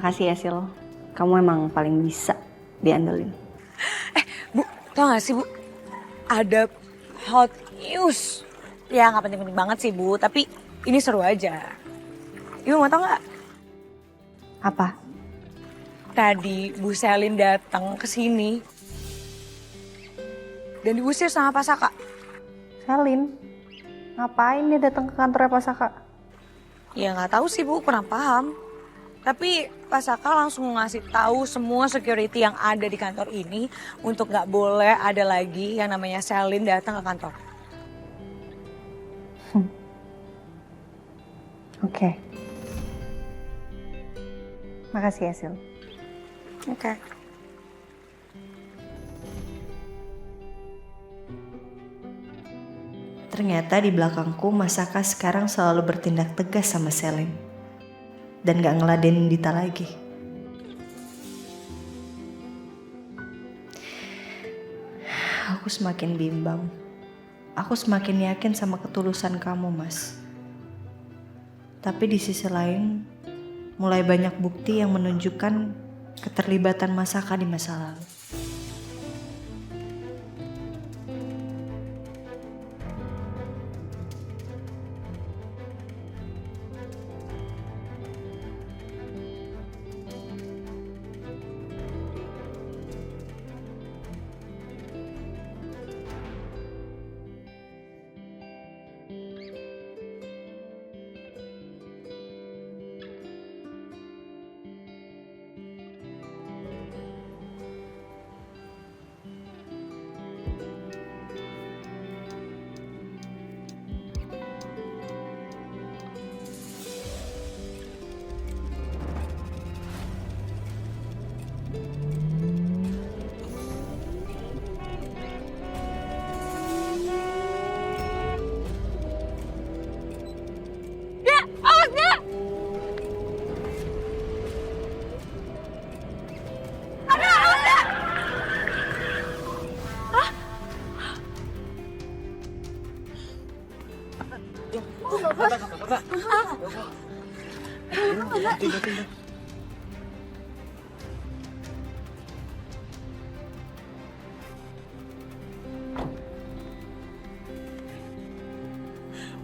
Makasih ya Sil, kamu emang paling bisa diandelin. Bu, tau gak sih Bu, ada hot news. Ya gak penting-penting banget sih Bu, tapi ini seru aja. Ibu mau tau gak? Apa? Tadi Bu Selin datang ke sini dan diusir sama Pak Saka. Selin, ngapain dia datang ke kantornya Pak Saka? Ya nggak tahu sih Bu, kurang paham. Tapi Pak Saka langsung ngasih tahu semua security yang ada di kantor ini untuk nggak boleh ada lagi yang namanya Selin datang ke kantor. Oke. Makasih ya Sil. Oke. Ternyata di belakangku Mas Saka sekarang selalu bertindak tegas sama Selin. Dan gak ngeladenin Dita lagi. Aku semakin bimbang. Aku semakin yakin sama ketulusan kamu, Mas. Tapi di sisi lain, mulai banyak bukti yang menunjukkan keterlibatan Mas Saka di masa lalu.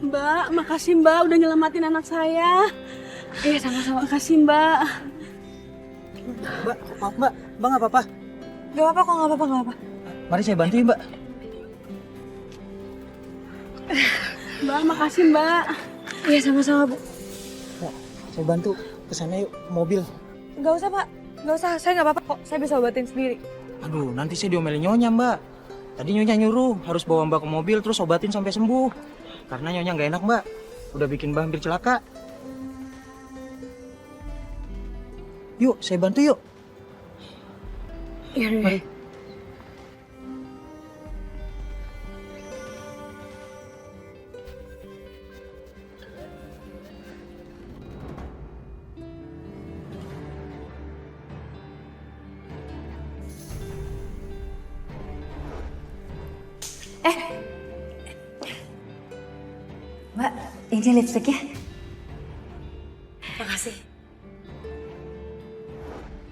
Mbak, makasih Mbak udah nyelamatin anak saya. Iya sama-sama. Makasih Mbak. Mbak, maaf Mbak, Mbak nggak apa-apa. Gak apa-apa kok, gak apa-apa, gak apa. Mari saya bantu ya Mbak. Mbak, makasih Mbak. Iya sama-sama Bu. Mbak, saya bantu kesana yuk, mobil. Gak usah Pak, gak usah. Saya gak apa-apa kok, saya bisa obatin sendiri. Aduh, nanti saya diomelin Nyonya Mbak. Tadi Nyonya nyuruh harus bawa Mbak ke mobil terus obatin sampai sembuh. Karena Nyonya nggak enak Mbak, udah bikin Mbak hampir celaka. Yuk, saya bantu yuk. Iya, Mari. Mbak, ini lipstiknya. Makasih.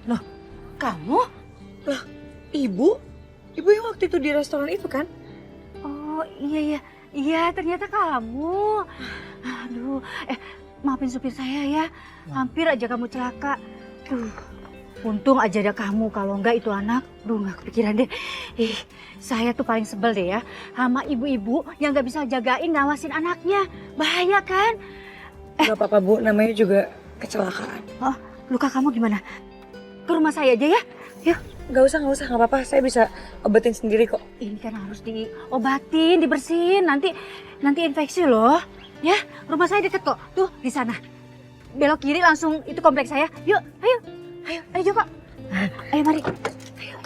Loh, kamu? Loh, Ibu? Ibu yang waktu itu di restoran itu kan? Oh iya, ternyata kamu. Aduh, maafin supir saya ya. Hampir aja kamu celaka. Untung aja ada kamu, kalau enggak itu anak, nggak kepikiran deh. Saya tuh paling sebel deh ya, sama ibu-ibu yang nggak bisa jagain, ngawasin anaknya. Bahaya kan? Gak apa-apa Bu, namanya juga kecelakaan. Oh, luka kamu gimana? Ke rumah saya aja ya? Yuk. Gak usah, gak apa-apa. Saya bisa obatin sendiri kok. Ini kan harus diobatin, dibersihin, nanti infeksi loh. Ya, rumah saya deket kok. Tuh, di sana. Belok kiri langsung itu kompleks saya. Yuk, ayo Joko. Ayo mari. Ayo.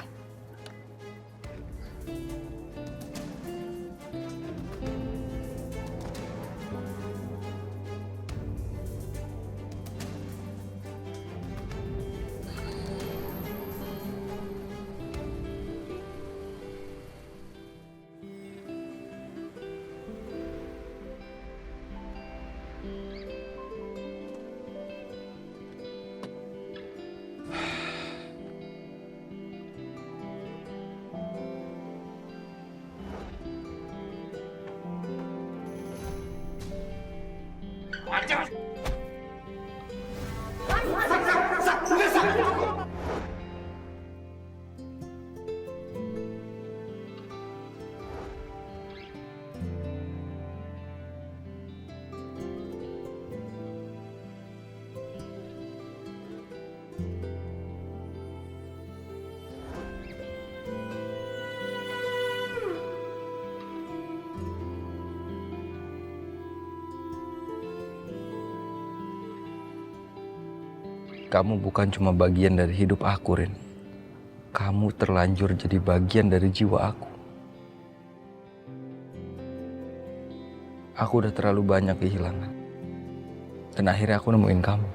Kamu bukan cuma bagian dari hidup aku, Rin. Kamu terlanjur jadi bagian dari jiwa aku. Aku udah terlalu banyak kehilangan. Dan akhirnya aku nemuin kamu.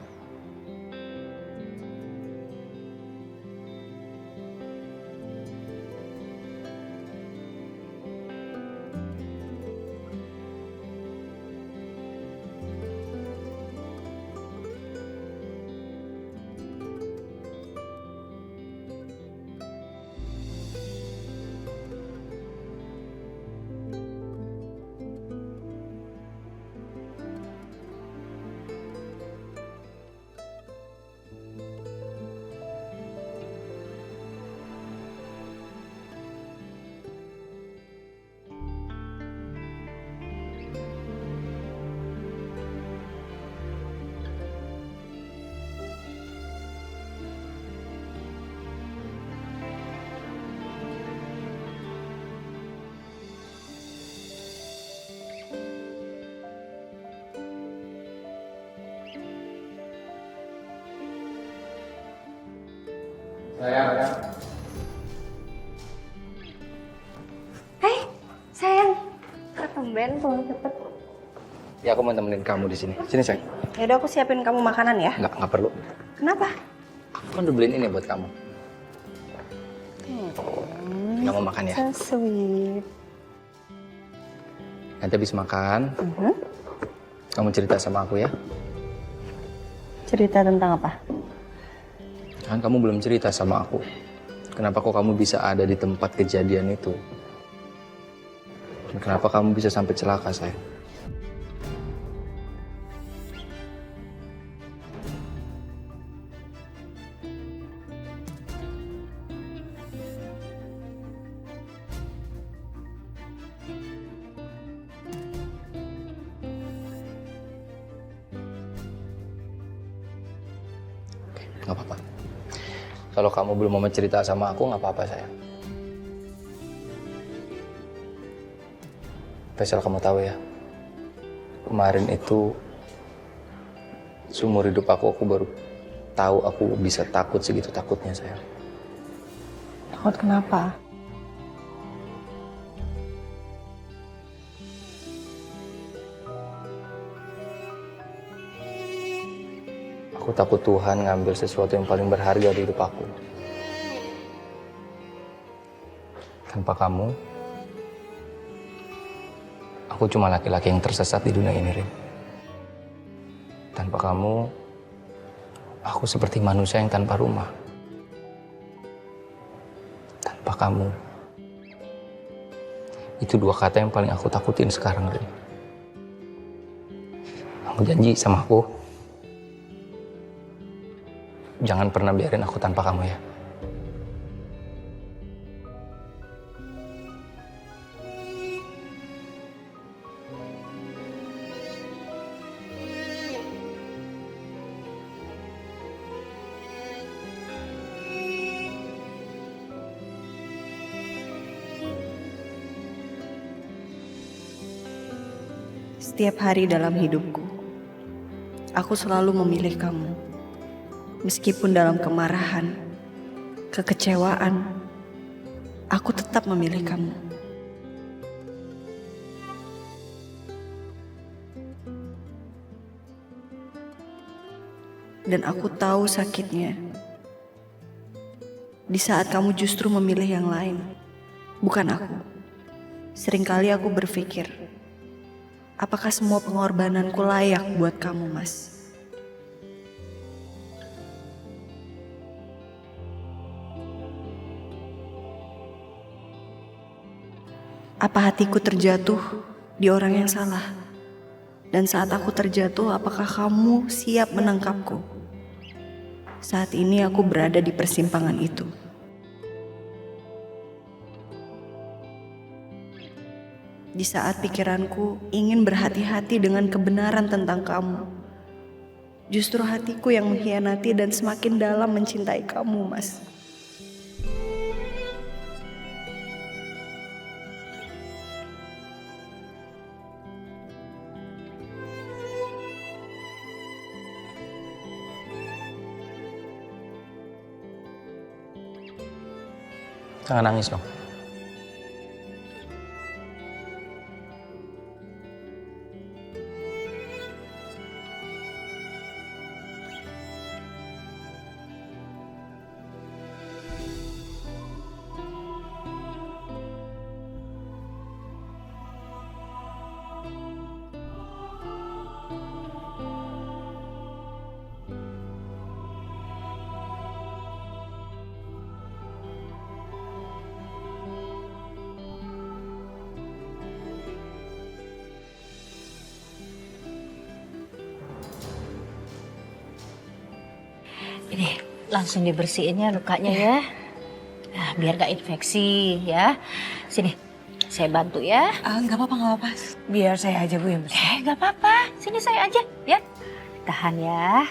Sayang, ketumben pulang cepet. Ya aku mau temenin kamu di sini. Sini sayang. Yaudah aku siapin kamu makanan ya. Nggak perlu. Kenapa? Aku kan udah beliin ini buat kamu. Kamu makan ya. So sweet. Nanti habis makan, kamu cerita sama aku ya. Cerita tentang apa? Kan kamu belum cerita sama aku. Kenapa kok kamu bisa ada di tempat kejadian itu? Dan kenapa kamu bisa sampai celaka, sayang? Nggak apa-apa. Kalau kamu belum mau cerita sama aku, nggak apa-apa, sayang. Faisal, kamu tahu ya, kemarin itu seumur hidup aku baru tahu aku bisa takut segitu takutnya, sayang. Takut kenapa? Aku takut Tuhan ngambil sesuatu yang paling berharga di hidup aku. Tanpa kamu, aku cuma laki-laki yang tersesat di dunia ini, Rin. Tanpa kamu, aku seperti manusia yang tanpa rumah. Tanpa kamu, itu dua kata yang paling aku takutin sekarang, Rin. Kamu janji sama aku, jangan pernah biarin aku tanpa kamu ya. Setiap hari dalam hidupku, aku selalu memilih kamu. Meskipun dalam kemarahan, kekecewaan, aku tetap memilih kamu. Dan aku tahu sakitnya di saat kamu justru memilih yang lain, bukan aku. Seringkali aku berpikir, apakah semua pengorbananku layak buat kamu, Mas? Apa hatiku terjatuh di orang yang salah? Dan saat aku terjatuh, apakah kamu siap menangkapku? Saat ini aku berada di persimpangan itu. Di saat pikiranku ingin berhati-hati dengan kebenaran tentang kamu, justru hatiku yang mengkhianati dan semakin dalam mencintai kamu, Mas. Jangan nangis dong. Ini langsung dibersihin ya lukanya ya. Nah, biar gak infeksi ya. Sini, saya bantu ya. Nggak apa-apa. Biar saya aja Bu yang bersih. Gak apa-apa. Sini saya aja ya. Tahan ya.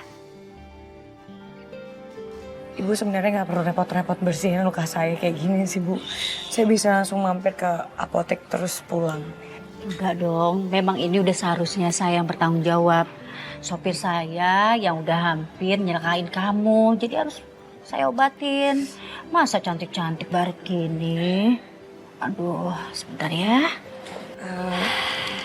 Ibu sebenarnya nggak perlu repot-repot bersihin luka saya kayak gini sih Bu. Saya bisa langsung mampir ke apotek terus pulang. Enggak dong, memang ini udah seharusnya saya yang bertanggung jawab. Sopir saya yang udah hampir nyelakain kamu, jadi harus saya obatin. Masa cantik-cantik baret gini? Aduh, sebentar ya.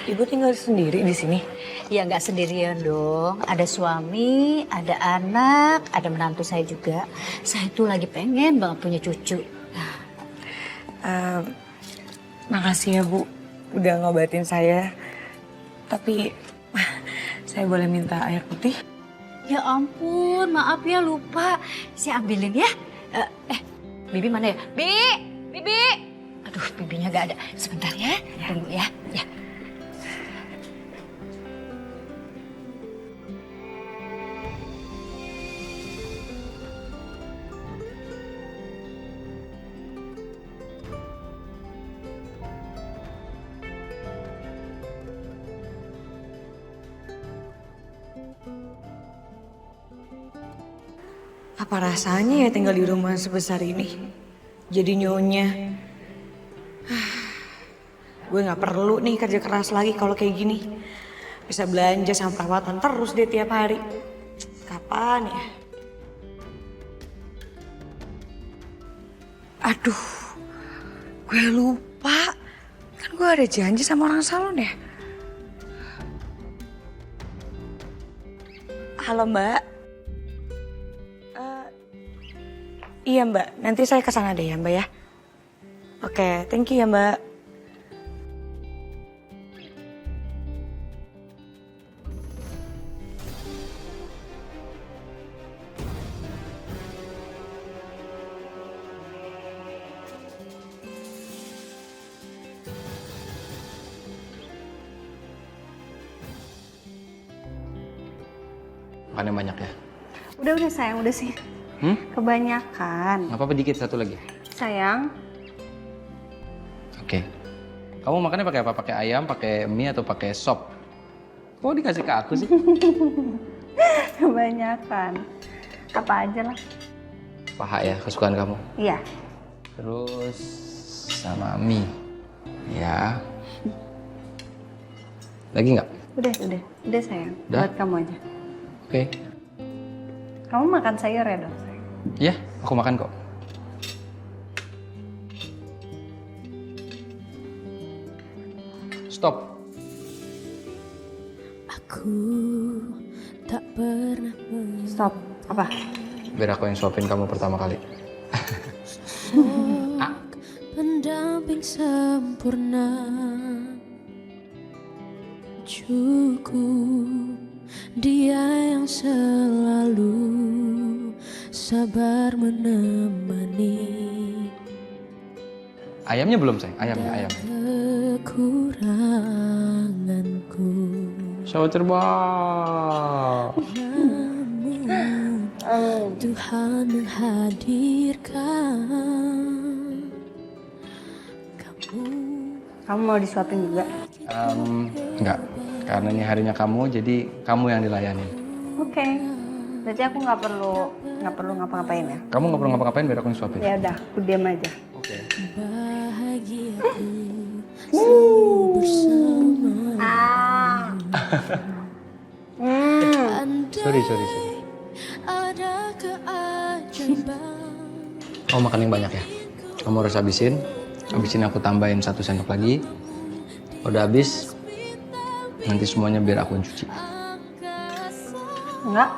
Ibu tinggal sendiri di sini? Ya nggak sendirian dong, ada suami, ada anak, ada menantu saya juga. Saya tuh lagi pengen banget punya cucu. Makasih ya Bu, udah ngobatin saya. Tapi saya boleh minta air putih? Ya ampun, maaf ya lupa. Saya ambilin ya. Bibi mana ya? Bibi! Aduh, bibinya nggak ada. Sebentar ya, tunggu ya. Apa rasanya ya tinggal di rumah sebesar ini? Jadi nyonya. Gue gak perlu nih kerja keras lagi kalau kayak gini. Bisa belanja sama perawatan terus deh tiap hari. Kapan ya? Aduh, gue lupa. Kan gue ada janji sama orang salon ya. Halo Mbak. Iya Mbak, nanti saya kesana deh ya Mbak ya. Oke, thank you ya Mbak. Makan yang banyak ya. Udah sayang, udah sih. Kebanyakan. Nggak apa-apa, dikit satu lagi. Sayang, Oke. Kamu makannya pakai apa? Pakai ayam, pakai mie, atau pakai sop? Kok dikasih ke aku sih? kebanyakan. Apa aja lah. Paha ya, kesukaan kamu. Iya. Terus sama mie. Ya. Lagi nggak? Udah sayang. Udah? Buat kamu aja. Oke. Kamu makan sayur ya dong? Iya, aku makan kok. Stop. Stop. Apa? Biar aku yang suapin kamu pertama kali. Pendamping sempurna cukup, dia yang selalu sabar menemani. Ayamnya belum sayang, ayam. Kekuranganku. Pesawat terbang. Tuhan menghadirkan kamu. Kamu mau disuapin juga? Enggak, karena ini harinya kamu, jadi kamu yang dilayani. Oke. Berarti aku nggak perlu ngapa-ngapain ya? Kamu nggak perlu ngapa-ngapain biar aku yang suapin. Ya udah, aku diam aja. Oke. Bahagiaku selalu bersama. Sorry. Ada keajaiban. Kamu makan yang banyak ya. Kamu harus habisin aku tambahin 1 sendok lagi. Udah habis, nanti semuanya biar aku yang cuci. Enggak,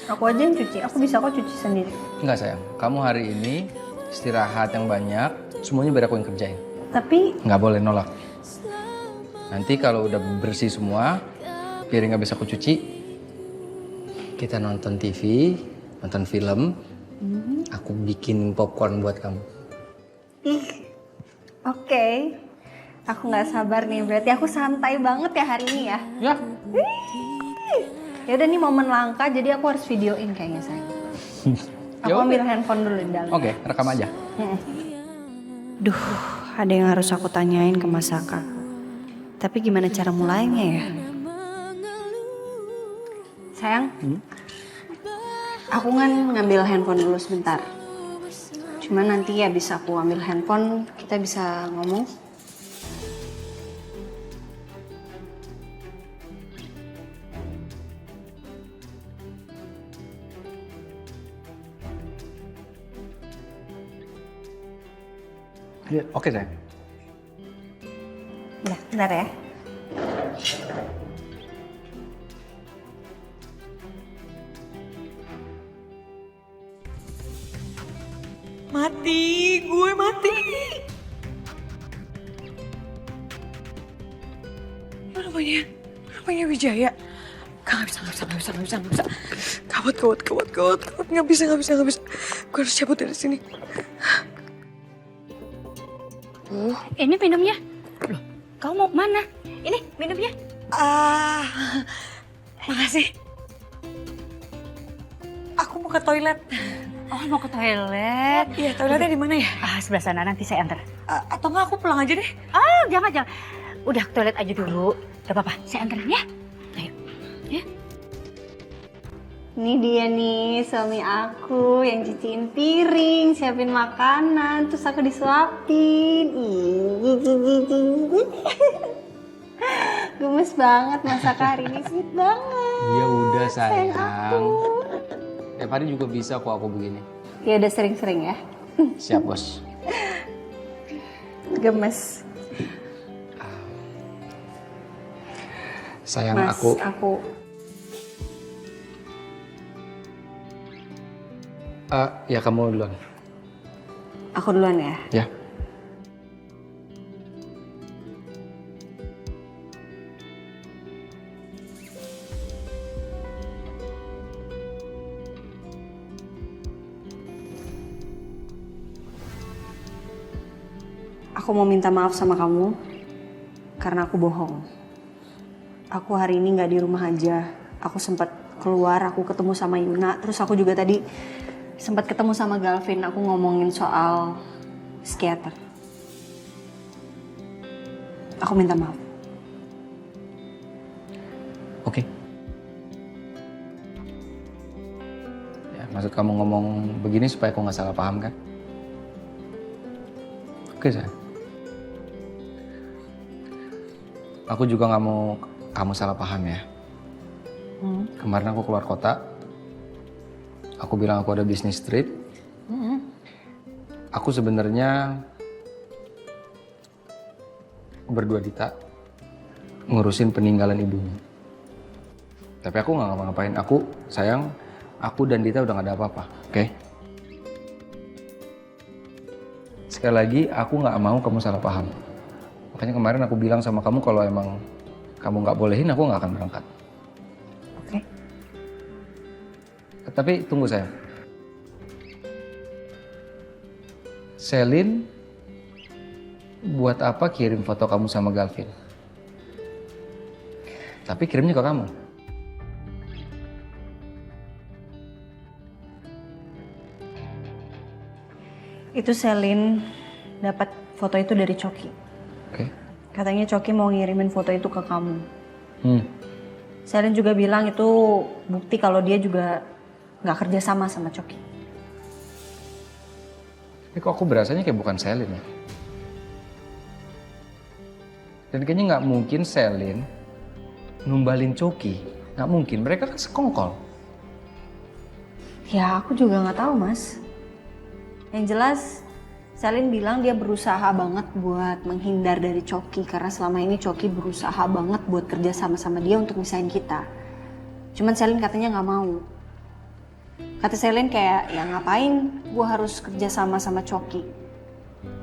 aku aja yang cuci. Aku bisa kok cuci sendiri. Enggak sayang, kamu hari ini istirahat yang banyak, semuanya biar aku yang kerjain. Tapi Nggak boleh nolak. Nanti kalau udah bersih semua, piring habis aku cuci, kita nonton TV, nonton film. Aku bikin popcorn buat kamu. oke. Aku nggak sabar nih. Berarti aku santai banget ya hari ini ya. Ya. Ya udah nih momen langka, jadi aku harus videoin kayaknya sayang. Aku Ya udah. ambil handphone dulu di dalam. Oke, rekam aja. Duh, ada yang harus aku tanyain ke Mas Saka. Tapi gimana cara mulainya ya? Sayang, aku kan ngambil handphone dulu sebentar. Cuma nanti ya bisa aku ambil handphone, kita bisa ngomong. Oke sayang. Ya, bentar ya. Gue mati. Namanya Wijaya. Gak bisa. Gawat. Gak bisa. Gue harus cabut dari sini. Ini minumnya. Loh, kamu mau kemana? Ini minumnya. Makasih. Aku mau ke toilet. Oh, mau ke toilet. Iya, toiletnya di mana ya? Sebelah sana, nanti saya antar. Atau enggak aku pulang aja deh. Jangan. Udah ke toilet aja dulu. Gak apa-apa, saya anterin ya. Ayo. Ya. Ini dia nih suami aku yang cuciin piring, siapin makanan, terus aku disuapin. Gemes banget masak hari ini, sweet banget. Ya udah Sayang sayang. aku. Tiap hari juga bisa kok aku begini. Ya udah sering-sering ya. Siap bos. Gemes. Sayang Mas, aku. Ya kamu duluan. Aku duluan ya. Ya. Aku mau minta maaf sama kamu karena aku bohong. Aku hari ini nggak di rumah aja. Aku sempat keluar, aku ketemu sama Yuna. Terus aku juga tadi sempat ketemu sama Galvin. Aku ngomongin soal psikiater. Aku minta maaf. Oke. Ya, maksud kamu ngomong begini supaya aku nggak salah paham kan? Oke sayang. Aku juga nggak mau kamu salah paham ya. Kemarin aku keluar kota. Aku bilang aku ada bisnis trip. Aku sebenarnya berdua Dita ngurusin peninggalan ibunya. Tapi aku nggak ngapa-ngapain. Aku dan Dita udah nggak ada apa-apa. Oke? Sekali lagi, aku nggak mau kamu salah paham. Makanya kemarin aku bilang sama kamu kalau emang kamu nggak bolehin, aku nggak akan berangkat. Oke. Tapi tunggu sayang. Selin, buat apa kirim foto kamu sama Galvin? Tapi kirimnya ke kamu. Itu Selin dapat foto itu dari Coki. Oke. Katanya Coki mau ngirimin foto itu ke kamu. Hmm. Selin juga bilang itu bukti kalau dia juga nggak kerja sama Coki. Tapi kok aku berasanya kayak bukan Selin ya? Dan kayaknya nggak mungkin Selin numbalin Coki. Nggak mungkin, mereka kan sekongkol. Ya aku juga nggak tahu mas. Yang jelas Selin bilang dia berusaha banget buat menghindar dari Coki karena selama ini Coki berusaha banget buat kerja sama dia untuk misahin kita. Cuman Selin katanya nggak mau. Kata Selin kayak ya ngapain gue harus kerja sama Coki.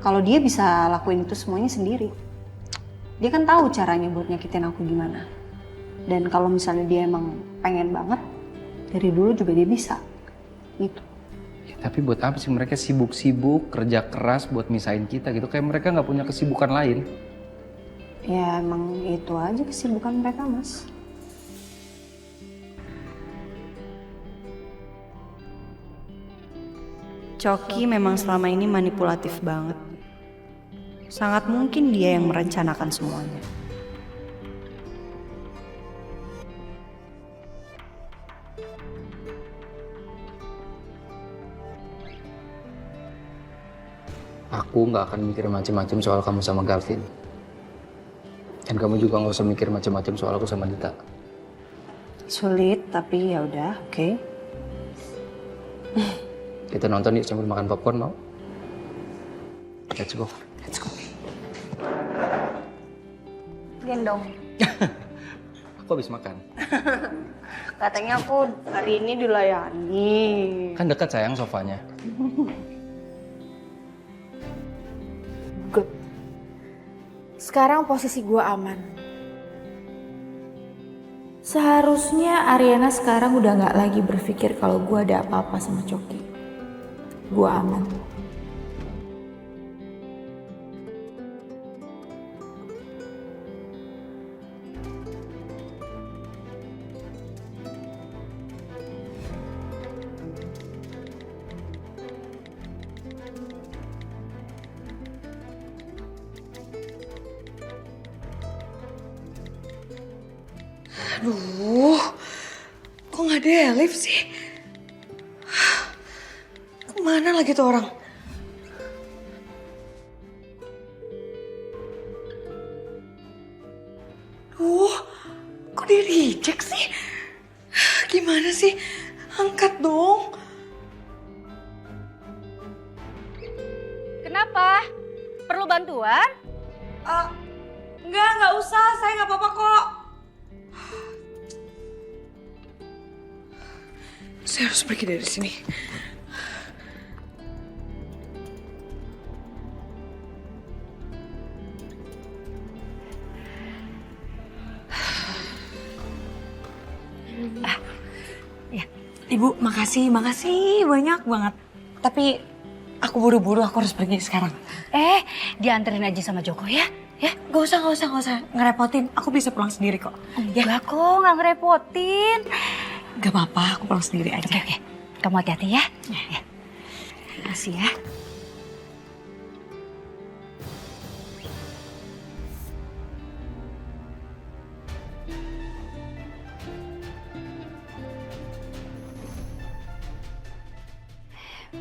Kalau dia bisa lakuin itu semuanya sendiri. Dia kan tahu caranya buat nyakitin aku gimana. Dan kalau misalnya dia emang pengen banget, dari dulu juga dia bisa. Gitu. Ya, tapi buat apa sih mereka sibuk-sibuk kerja keras buat misahin kita gitu? Kayak mereka nggak punya kesibukan lain. Ya emang itu aja kesibukan mereka mas. Coki memang selama ini manipulatif banget. Sangat mungkin dia yang merencanakan semuanya. Aku nggak akan mikir macam-macam soal kamu sama Gavin. Dan kamu juga nggak usah mikir macam-macam soal aku sama Dita. Sulit tapi ya udah, oke. Kita nonton yuk sambil makan popcorn, mau? Let's go. Let's go. Gendong. Aku habis makan. Katanya aku hari ini dilayani. Kan dekat sayang sofanya. Good. Sekarang posisi gue aman. Seharusnya Ariana sekarang udah gak lagi berpikir kalau gue ada apa-apa sama Coki. Gue aman. Aduh, kok nggak ada lift sih? Kemana lagi tuh orang? Duh, kok dia reject sih? Gimana sih? Angkat dong. Kenapa? Perlu bantuan? Nggak usah. Saya nggak apa-apa kok. Saya harus pergi dari sini. Ya. Ibu, makasih banyak banget. Tapi aku buru-buru, aku harus pergi sekarang. Dianterin aja sama Joko ya? Ya? Gak usah ngerepotin. Aku bisa pulang sendiri kok. Enggak kok, nggak ngerepotin. Gak apa-apa, aku pulang sendiri aja. Oke. Kamu hati-hati ya. Ya. Makasih ya.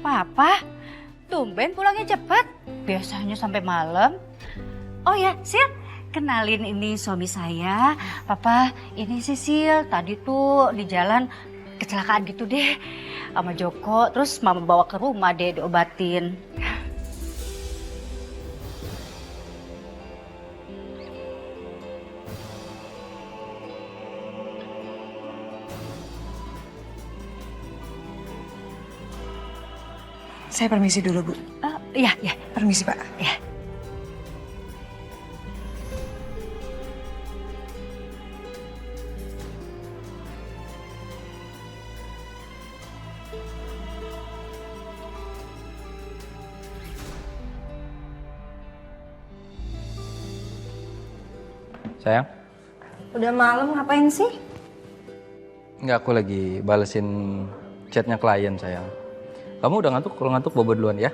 Papa, tumben pulangnya cepet. Biasanya sampai malam. Oh ya, Sil, kenalin ini suami saya. Papa, ini Sisil. Tadi tuh di jalan kecelakaan gitu deh sama Joko. Terus mama bawa ke rumah deh diobatin. Saya permisi dulu, Bu. Iya. Permisi, Pak. Ya. Sayang, Udah malam ngapain sih? Enggak, aku lagi balesin chatnya klien sayang. Kamu udah ngantuk? Kalau ngantuk bobo duluan ya.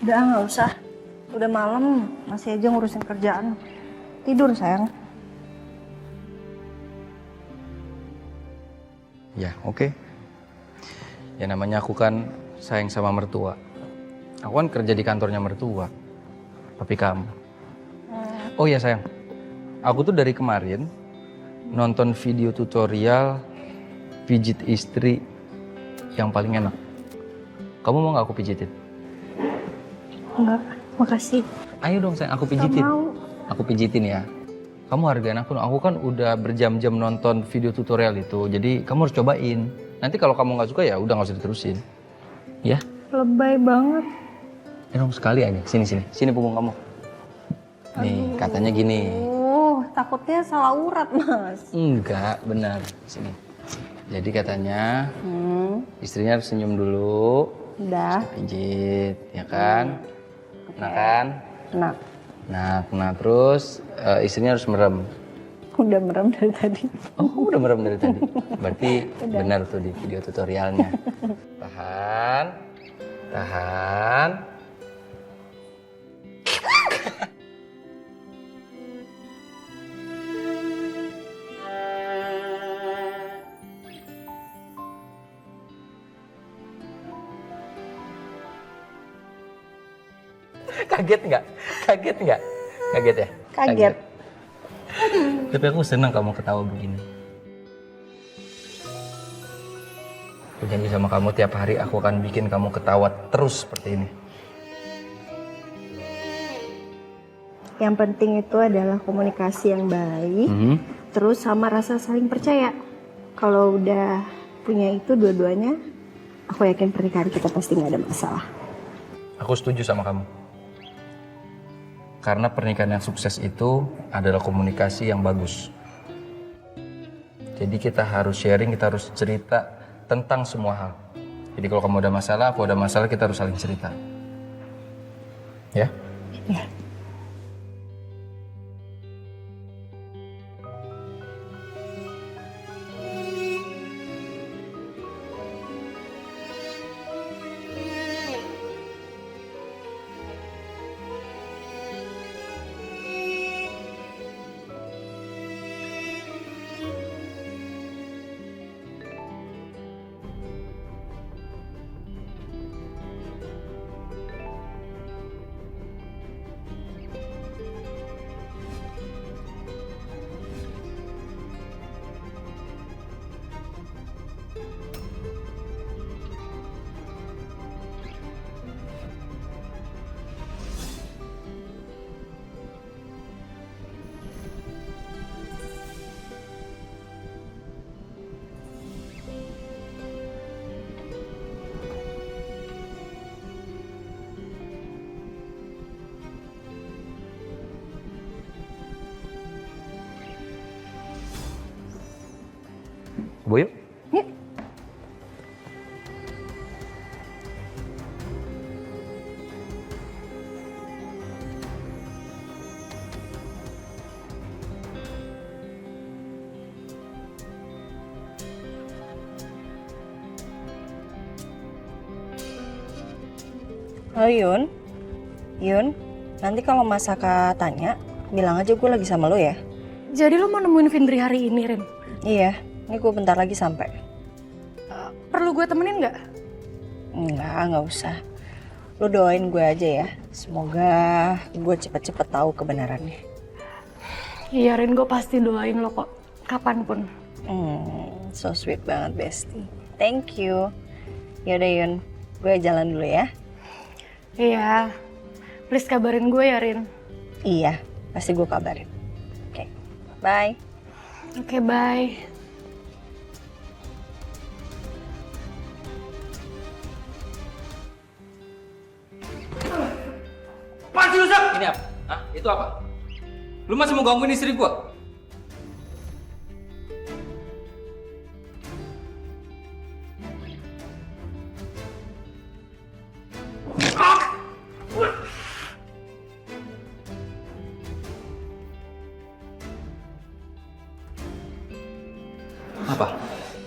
Udah nggak usah. Udah malam, masih aja ngurusin kerjaan. Tidur sayang. Ya, oke. Ya namanya aku kan sayang sama mertua. Aku kan kerja di kantornya mertua. Papi kamu. Oh iya sayang. Aku tuh dari kemarin nonton video tutorial pijit istri yang paling enak. Kamu mau nggak aku pijitin? Enggak, makasih. Ayo dong sayang, aku pijitin. Gak mau. Aku pijitin ya. Kamu hargain aku kan udah berjam-jam nonton video tutorial itu. Jadi kamu harus cobain. Nanti kalau kamu nggak suka ya udah nggak usah diterusin. Ya? Lebay banget. Dong sekali aja. Sini punggung kamu. Nih, katanya gini. Takutnya salah urat, Mas. Enggak, benar. Sini. Jadi katanya istrinya harus senyum dulu. Udah. Pijit, ya kan? Enak kan? Enak. Nah, terus istrinya harus merem. Udah merem dari tadi. Oh, udah merem dari tadi. Berarti benar tuh di video tutorialnya. Tahan. Kaget nggak? Kaget ya? Kaget. Tapi aku senang kamu ketawa begini. Aku janji sama kamu tiap hari aku akan bikin kamu ketawa terus seperti ini. Yang penting itu adalah komunikasi yang baik, terus sama rasa saling percaya. Kalau udah punya itu dua-duanya, aku yakin pernikahan kita pasti nggak ada masalah. Aku setuju sama kamu. Karena pernikahan yang sukses itu adalah komunikasi yang bagus. Jadi kita harus sharing, kita harus cerita tentang semua hal. Jadi kalau kamu ada masalah, aku ada masalah, kita harus saling cerita. Ya? Ya. Bu yuk. Yuk. Halo Yun, nanti kalau Mas Saka tanya, bilang aja gue lagi sama lo ya. Jadi lo mau nemuin Findri hari ini, Rin? Iya, ini gue bentar lagi sampai. Perlu gue temenin nggak? Nggak usah. Lo doain gue aja ya. Semoga gue cepet-cepet tahu kebenarannya. Iya, Rin, gue pasti doain lo kok. Kapanpun. So sweet banget, Besti. Thank you. Yaudah Yun, gue jalan dulu ya. Iya. Please kabarin gue ya, Rin. Iya, pasti gue kabarin. Oke, bye. Oke, bye. Apaan sih lu, Sak? Ini apa? Hah? Itu apa? Lu masih mau gangguin istri gua?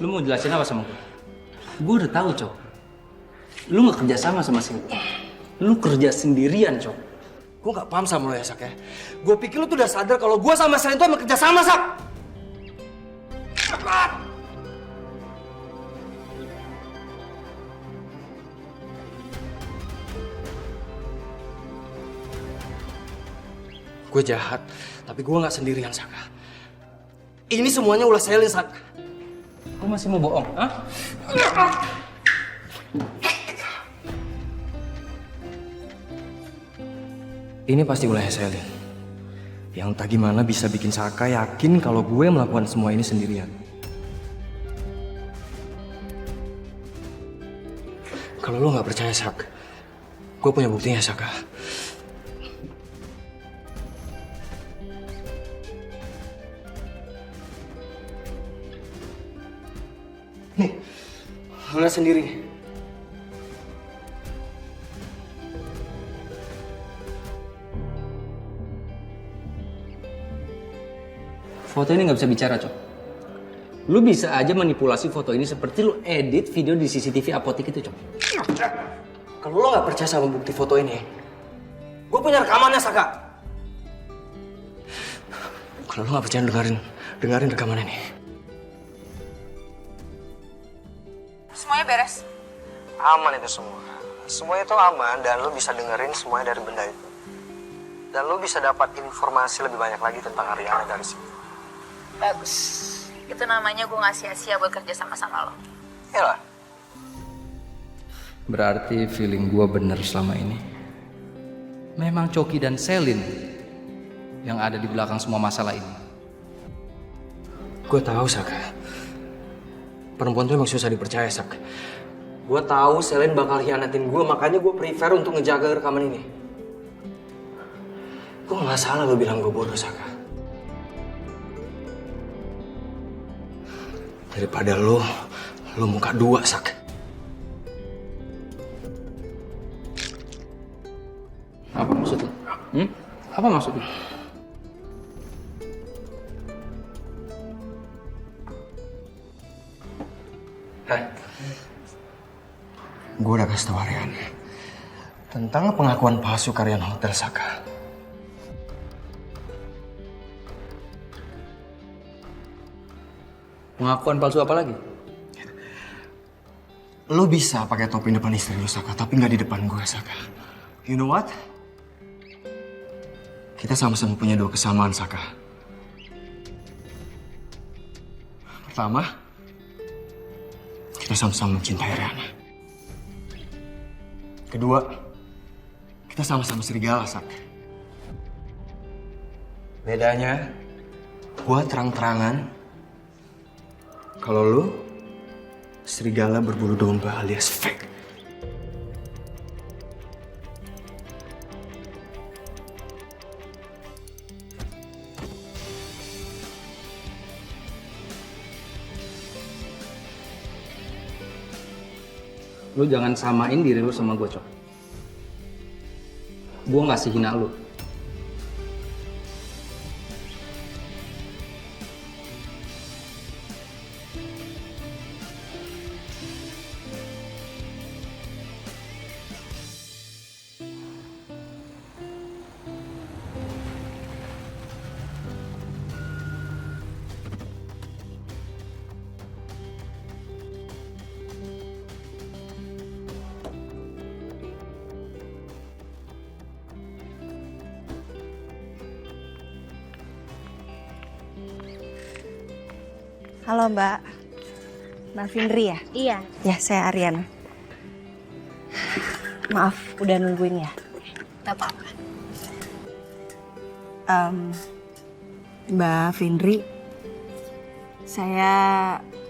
Lu mau jelasin apa sama gue? Gue udah tahu, Cok. Lu gak kerja sama Selin. Lu kerja sendirian, Cok. Gue gak paham sama lo ya, Sak ya. Gue pikir lu tuh udah sadar kalau gue sama Selin tuh emang kerja sama, Sak. Gue jahat, tapi gue gak sendirian, Saka. Ini semuanya ulah Selin, Sak. Lu masih mau bohong, ah? Ini pasti ulah Selin. Yang tak gimana bisa bikin Saka yakin kalau gue melakukan semua ini sendirian. Kalau lo gak percaya, Sak, gue punya buktinya, Saka. Nih, lihat sendiri. Foto ini nggak bisa bicara, Cok. Lu bisa aja manipulasi foto ini seperti lu edit video di CCTV apotek itu, Cok. Kalau lo nggak percaya sama bukti foto ini, gue punya rekamannya, Saka. Kalau lo nggak percaya, dengerin rekaman ini. Semuanya beres. Aman itu semua. Semuanya itu aman dan lo bisa dengerin semuanya dari benda itu. Dan lo bisa dapat informasi lebih banyak lagi tentang Ariana dari sini. Bagus. Itu namanya gue gak sia-sia buat kerja sama-sama lo. Iyalah. Berarti feeling gua bener selama ini. Memang Coki dan Selin yang ada di belakang semua masalah ini. Gue tahu, Saka. Perempuan tuh emang susah dipercaya, Sak. Gue tahu Selin bakal hianatin gue, makanya gue prefer untuk ngejaga rekaman ini. Gue nggak salah lo bilang gue bodoh, Saka. Daripada lo muka dua, Sak. Apa maksud lu? Apa maksud lu? Hai. Gue udah kasih tau Ariana tentang pengakuan palsu karyawan hotel, Saka. Pengakuan palsu apa lagi? Lo bisa pakai topi depan istri lo, Saka, tapi nggak di depan gue, Saka. You know what? Kita sama-sama punya dua kesamaan, Saka. Pertama, kita sama-sama mencintai Ariana. Kedua, kita sama-sama serigala, Sak. Bedanya, gua terang-terangan kalau lu serigala berbulu domba alias fake. Lu jangan samain diri lu sama gue, Cok. Gue nggak sehina lu. Halo Mbak. Mbak Findri ya? Iya. Ya, saya Ariana. Maaf, udah nungguin ya. Gak apa-apa. Mbak Findri, saya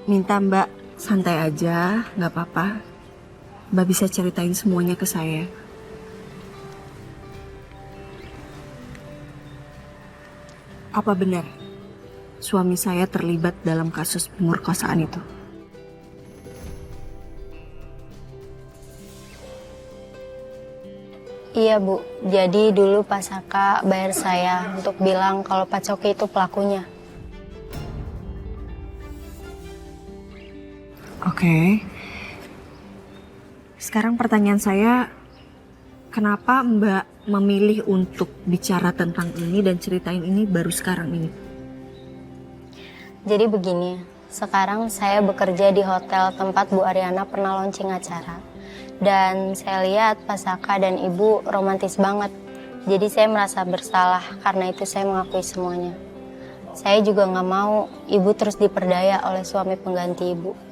minta Mbak santai aja, nggak apa-apa. Mbak bisa ceritain semuanya ke saya. Apa benar suami saya terlibat dalam kasus pemerkosaan itu? Iya Bu, jadi dulu Pak Saka bayar saya untuk bilang kalau Pak Coki itu pelakunya. Oke. Sekarang pertanyaan saya, kenapa Mbak memilih untuk bicara tentang ini dan ceritain ini baru sekarang ini? Jadi begini, sekarang saya bekerja di hotel tempat Bu Ariana pernah launching acara. Dan saya lihat Pak Saka dan Ibu romantis banget. Jadi saya merasa bersalah, karena itu saya mengakui semuanya. Saya juga nggak mau Ibu terus diperdaya oleh suami pengganti Ibu.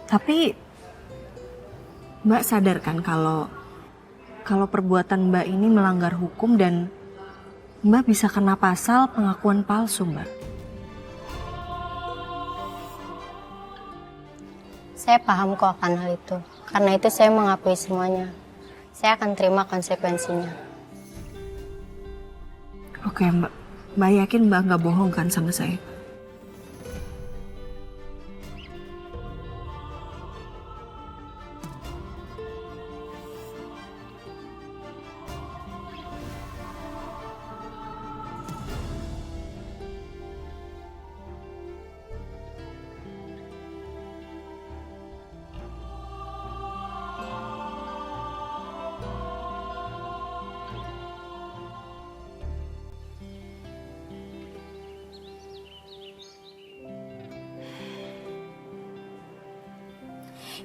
Tapi Mbak sadar kan kalau perbuatan Mbak ini melanggar hukum dan Mbak bisa kena pasal pengakuan palsu, Mbak. Saya paham kok akan hal itu. Karena itu saya mengakui semuanya. Saya akan terima konsekuensinya. Oke, Mbak. Mbak yakin Mbak nggak bohong kan sama saya?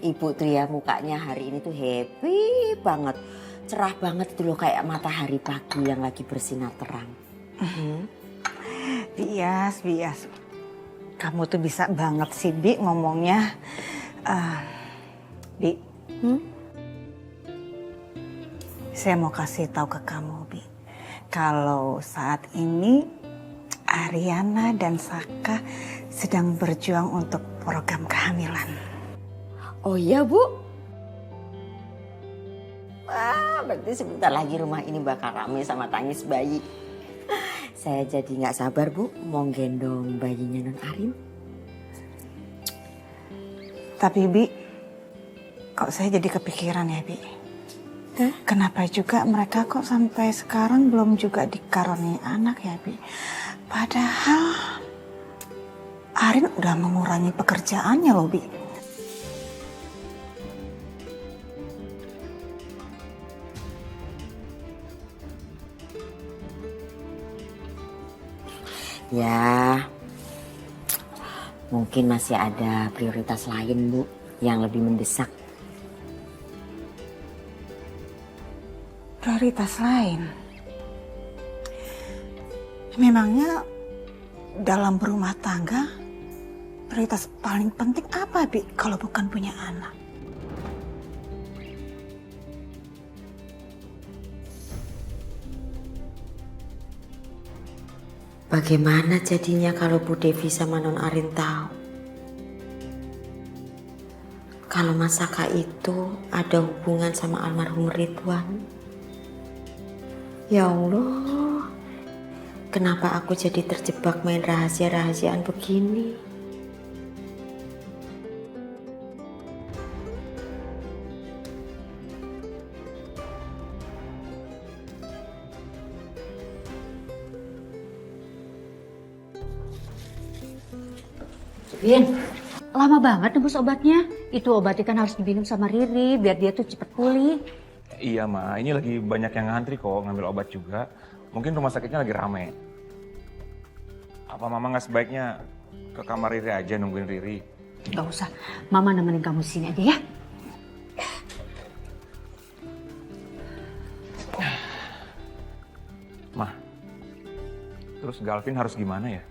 Ibu tuh ya mukanya hari ini tuh happy banget. Cerah banget itu loh, kayak matahari pagi yang lagi bersinar terang. Bias. Kamu tuh bisa banget sih, Bi, ngomongnya. Bi. Saya mau kasih tahu ke kamu, Bi. Kalau saat ini Ariana dan Saka sedang berjuang untuk program kehamilan. Oh iya, Bu? Wah, berarti sebentar lagi rumah ini bakal ramai sama tangis bayi. Saya jadi nggak sabar, Bu, mau gendong bayinya Non Arin. Tapi, Bi, kok saya jadi kepikiran ya, Bi? Kenapa juga mereka kok sampai sekarang belum juga dikaruniai anak ya, Bi? Padahal Arin udah mengurangi pekerjaannya loh, Bi. Ya, mungkin masih ada prioritas lain, Bu, yang lebih mendesak. Prioritas lain? Memangnya dalam berumah tangga, prioritas paling penting apa, Bi, kalau bukan punya anak? Bagaimana jadinya kalau Bu Devi sama Non Arin tahu? Kalau Mas Saka itu ada hubungan sama almarhum Ridwan. Ya Allah, kenapa aku jadi terjebak main rahasia-rahasiaan begini? Vin, lama banget nembus obatnya. Itu obatnya kan harus diminum sama Riri biar dia tuh cepet pulih. Iya, Ma. Ini lagi banyak yang ngantri kok ngambil obat juga. Mungkin rumah sakitnya lagi rame. Apa Mama nggak sebaiknya ke kamar Riri aja nungguin Riri? Gak usah, Mama nemenin kamu sini aja ya. Ma, terus Galvin harus gimana ya?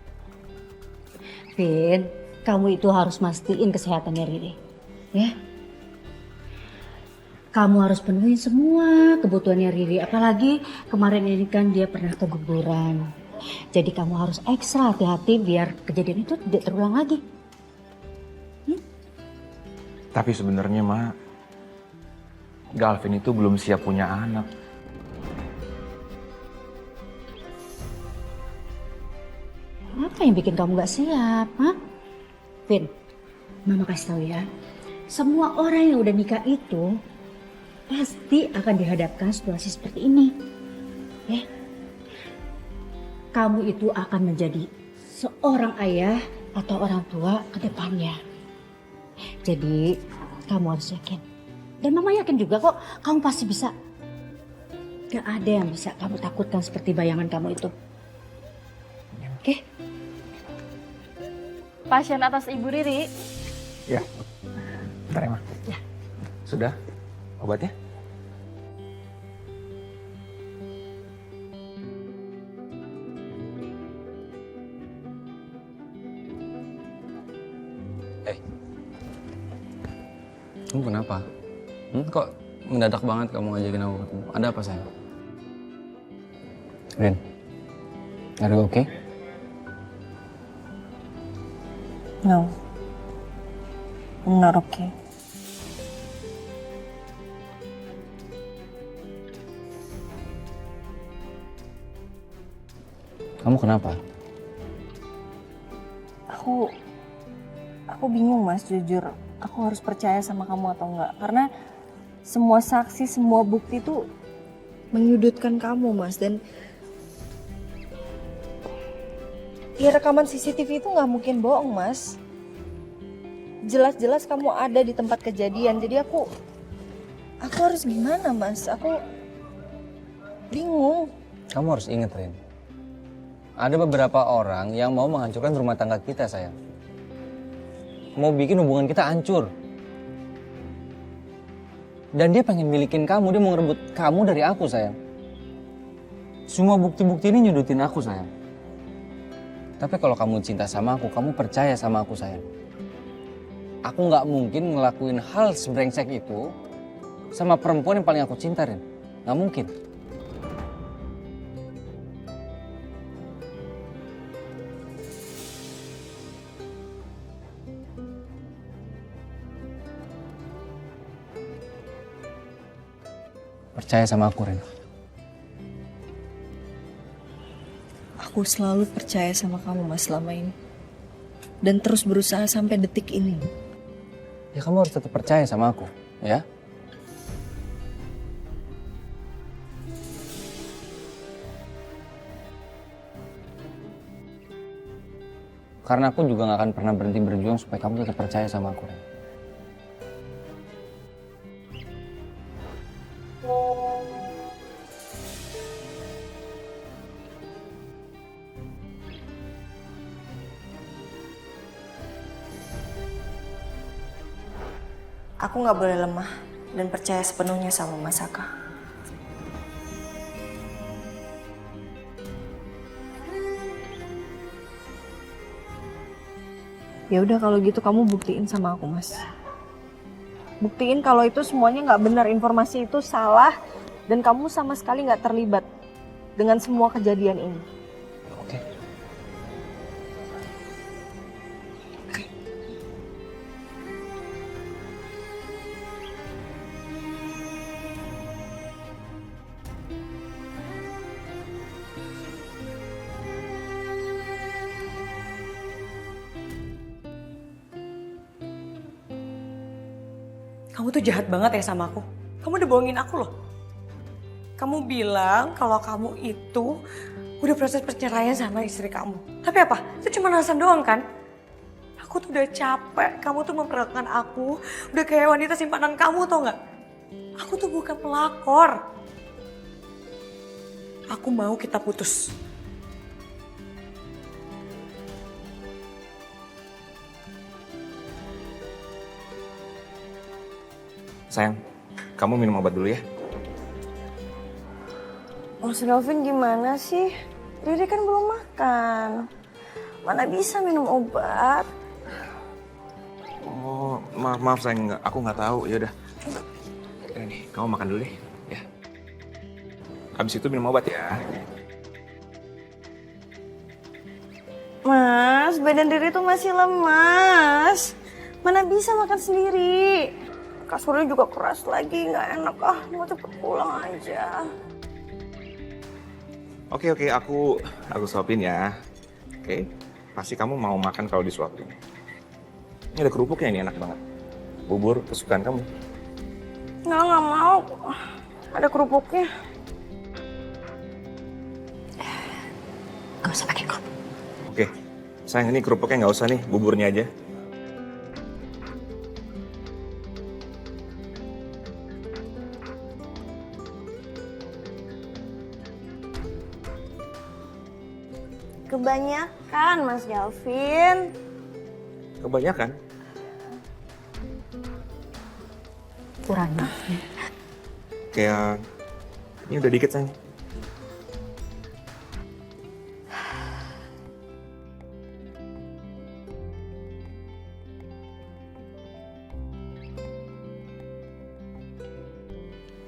Vin, kamu itu harus mastiin kesehatannya Riri. Ya. Kamu harus penuhin semua kebutuhannya Riri. Apalagi kemarin ini kan dia pernah keguguran. Jadi kamu harus ekstra hati-hati biar kejadian itu tidak terulang lagi. Tapi sebenarnya, Ma, Galvin itu belum siap punya anak. Apa yang bikin kamu gak siap? Vin, Mama kasih tahu ya. Semua orang yang udah nikah itu pasti akan dihadapkan situasi seperti ini. Ya. Kamu itu akan menjadi seorang ayah atau orang tua ke depannya. Jadi kamu harus yakin. Dan mama yakin juga kok kamu pasti bisa. Gak ada yang bisa kamu takutkan seperti bayangan kamu itu. Oke? Pasien atas Ibu Riri. Ya, bentar ya, Ma. Ya. Sudah? Obatnya? Kamu kenapa? Kok mendadak banget kamu ngajakin aku ketemu? Ada apa sayang? Rin, are you okay? No, I'm not okay. Kamu kenapa? Aku bingung Mas, jujur. Aku harus percaya sama kamu atau enggak. Karena semua saksi, semua bukti itu menyudutkan kamu Mas. Dan ya rekaman CCTV itu nggak mungkin bohong Mas. Jelas-jelas kamu ada di tempat kejadian. Jadi aku harus gimana Mas? Aku bingung. Kamu harus ingat Rin. Ada beberapa orang yang mau menghancurkan rumah tangga kita sayang. Mau bikin hubungan kita hancur. Dan dia pengen milikin kamu, dia mau ngerebut kamu dari aku sayang. Semua bukti-bukti ini nyudutin aku sayang. Tapi kalau kamu cinta sama aku, kamu percaya sama aku sayang. Aku nggak mungkin ngelakuin hal sebrengsek itu sama perempuan yang paling aku cinta Rin. Nggak mungkin. Percaya sama aku, Ren. Aku selalu percaya sama kamu Mas selama ini. Dan terus berusaha sampai detik ini. Ya kamu harus tetap percaya sama aku, ya. Karena aku juga gak akan pernah berhenti berjuang supaya kamu tetap percaya sama aku, Ren. Aku nggak boleh lemah dan percaya sepenuhnya sama Mas Saka. Ya udah kalau gitu kamu buktiin sama aku Mas. Buktiin kalau itu semuanya nggak benar, informasi itu salah dan kamu sama sekali nggak terlibat dengan semua kejadian ini. Oke. Kamu tuh jahat banget ya sama aku. Kamu udah bohongin aku loh. Kamu bilang kalau kamu itu udah proses perceraian sama istri kamu. Tapi apa? Itu cuma alasan doang kan? Aku tuh udah capek. Kamu tuh memperlakukan aku udah kayak wanita simpanan kamu, tau gak? Aku tuh bukan pelakor. Aku mau kita putus. Sayang, kamu minum obat dulu ya. Mas Novin gimana sih? Riri kan belum makan. Mana bisa minum obat? Oh, maaf sayang, aku nggak tahu. Ya udah. Nih, kamu makan dulu deh, ya. Habis itu minum obat ya. Mas, badan Riri tuh masih lemas. Mana bisa makan sendiri? Kasurnya juga keras lagi, nggak enak mau cepet pulang aja. Oke, aku suapin ya. Oke, pasti kamu mau makan kalau disuapin. Ini ada kerupuknya, ini enak banget. bubur kesukaan kamu. Nggak mau. Ada kerupuknya. Gak usah pakai kerupuk. Oke, sayang ini kerupuknya nggak usah nih, buburnya aja. Kebanyakan, Mas Galvin. Kebanyakan? Kurang. Kayak ini udah dikit sayang.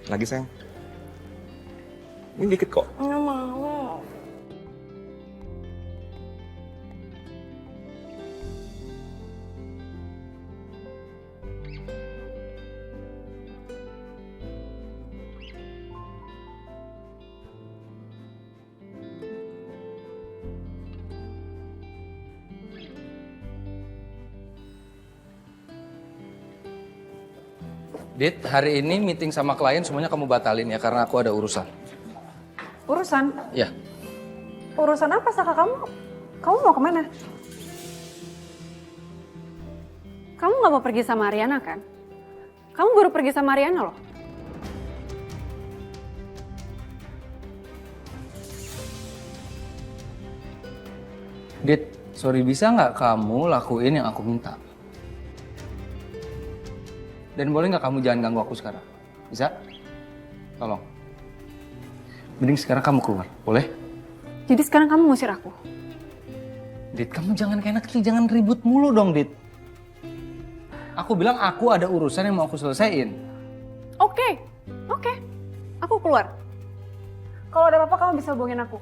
Lagi sayang. Ini dikit kok. Nggak mau. Dit, hari ini meeting sama klien semuanya kamu batalin ya karena aku ada urusan. Urusan? Ya. Urusan apa, Saka? Kamu mau kemana? Kamu nggak mau pergi sama Ariana kan? Kamu baru pergi sama Ariana loh. Dit, sorry bisa nggak kamu lakuin yang aku minta? Dan boleh nggak kamu jangan ganggu aku sekarang? Bisa? Tolong. Mending sekarang kamu keluar, boleh? Jadi sekarang kamu ngusir aku? Dit, kamu jangan kayak anak kecil, jangan ribut mulu dong, Dit. Aku bilang aku ada urusan yang mau aku selesaiin. Oke. Aku keluar. Kalau ada apa-apa kamu bisa hubungin aku.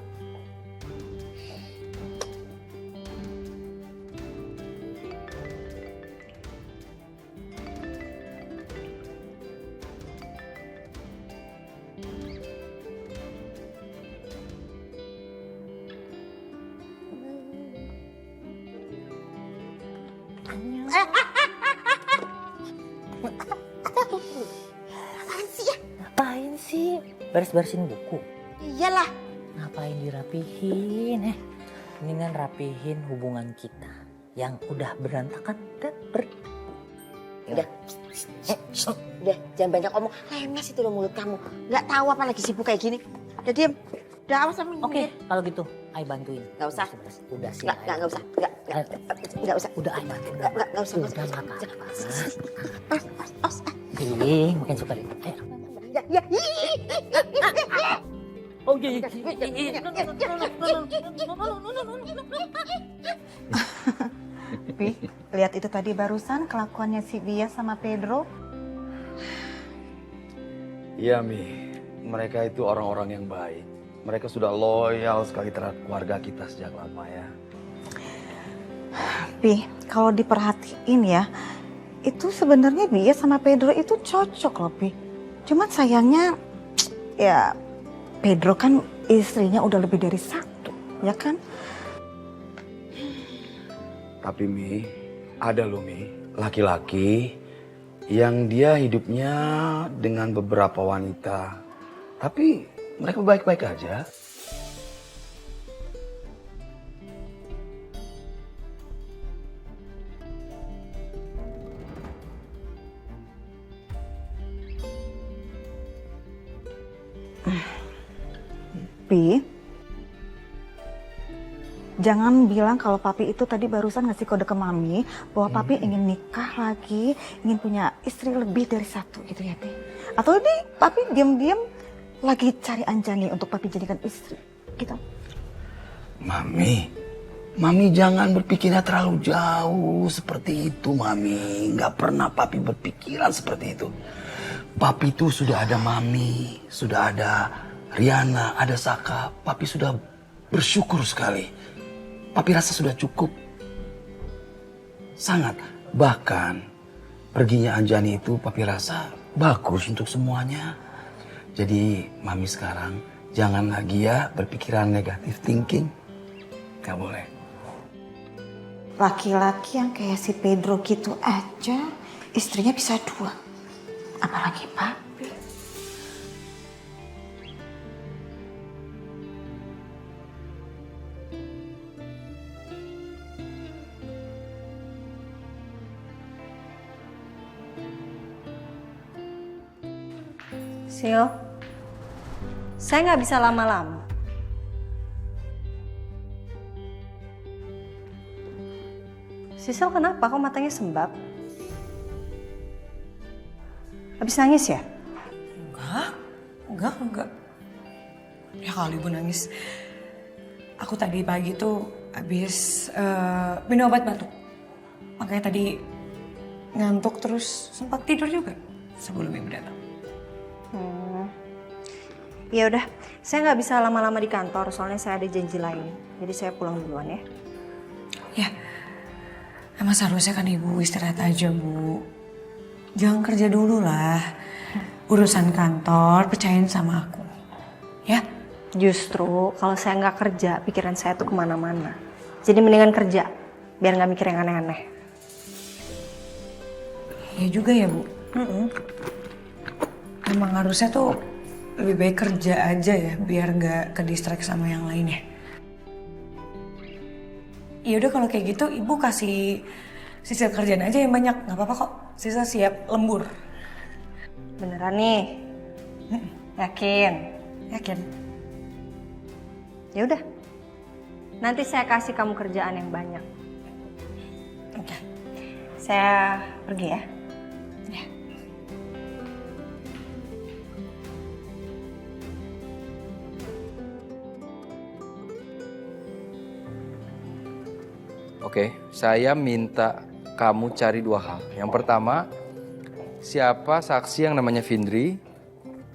Ngapain sih? Beres-beresin buku. Iyalah. Ngapain dirapihin? Mendingan rapihin hubungan kita yang udah berantakan dan Udah, jangan banyak omong. Lemes itu loh mulut kamu. Nggak tahu apa lagi sibuk kayak gini. Udah diem. Udah awas sama ini. Oke, kalau gitu, Ai bantuin. Nggak usah. Udah sih. Nggak usah. Nggak usah. Udah Ai bantuin. Nggak usah. Udah apa-apa. Os. Makin suka deh. Ayo. Ya. Oh iya. Pi, lihat itu tadi barusan kelakuannya si Bia sama Pedro. Iya Mi, mereka itu orang-orang yang baik. Mereka sudah loyal sekali terhadap keluarga kita sejak lama ya. Pi, kalau diperhatiin ya, itu sebenarnya Bia sama Pedro itu cocok loh Pi. Cuman sayangnya, ya Pedro kan istrinya udah lebih dari satu, ya kan? Tapi Mi, ada loh Mi, laki-laki yang dia hidupnya dengan beberapa wanita. Tapi mereka baik-baik aja. Pi, jangan bilang kalau papi itu tadi barusan ngasih kode ke mami bahwa papi ingin nikah lagi, ingin punya istri lebih dari satu gitu ya Pi. Atau ini papi diam-diam lagi cari Anjani untuk papi jadikan istri gitu. Mami jangan berpikirnya terlalu jauh seperti itu Mami. Nggak pernah papi berpikiran seperti itu. Papi itu sudah ada Mami, sudah ada Riana, ada Saka. Papi sudah bersyukur sekali. Papi rasa sudah cukup. Sangat. Bahkan perginya Anjani itu papi rasa bagus untuk semuanya. Jadi Mami sekarang jangan lagi ya berpikiran negatif thinking. Gak boleh. Laki-laki yang kayak si Pedro gitu aja istrinya bisa 2. Apalagi papi. Sil, saya nggak bisa lama-lama. Sisil kenapa? Kok matanya sembab? Habis nangis ya? Enggak. Ya kali Ibu nangis. Aku tadi pagi tuh habis minum obat batuk. Makanya tadi ngantuk terus sempat tidur juga sebelum Ibu datang. Ya udah, saya nggak bisa lama-lama di kantor soalnya saya ada janji lain. Jadi saya pulang duluan ya. Ya, emang seharusnya kan Ibu istirahat aja, Bu. Jangan kerja dulu lah. Urusan kantor percayain sama aku. Ya? Justru kalau saya nggak kerja, pikiran saya tuh kemana-mana. Jadi mendingan kerja, biar nggak mikir yang aneh-aneh. Ya juga ya, Bu. Emang harusnya tuh lebih baik kerja aja ya, biar nggak ke distract sama yang lainnya. Ya udah kalau kayak gitu, Ibu kasih Sisil kerjaan aja yang banyak, nggak apa-apa kok. Sisil siap lembur. Beneran nih? Yakin? Yakin. Ya udah. Nanti saya kasih kamu kerjaan yang banyak. Oke. Saya pergi ya. Oke, saya minta kamu cari 2 hal. Yang pertama, siapa saksi yang namanya Findri,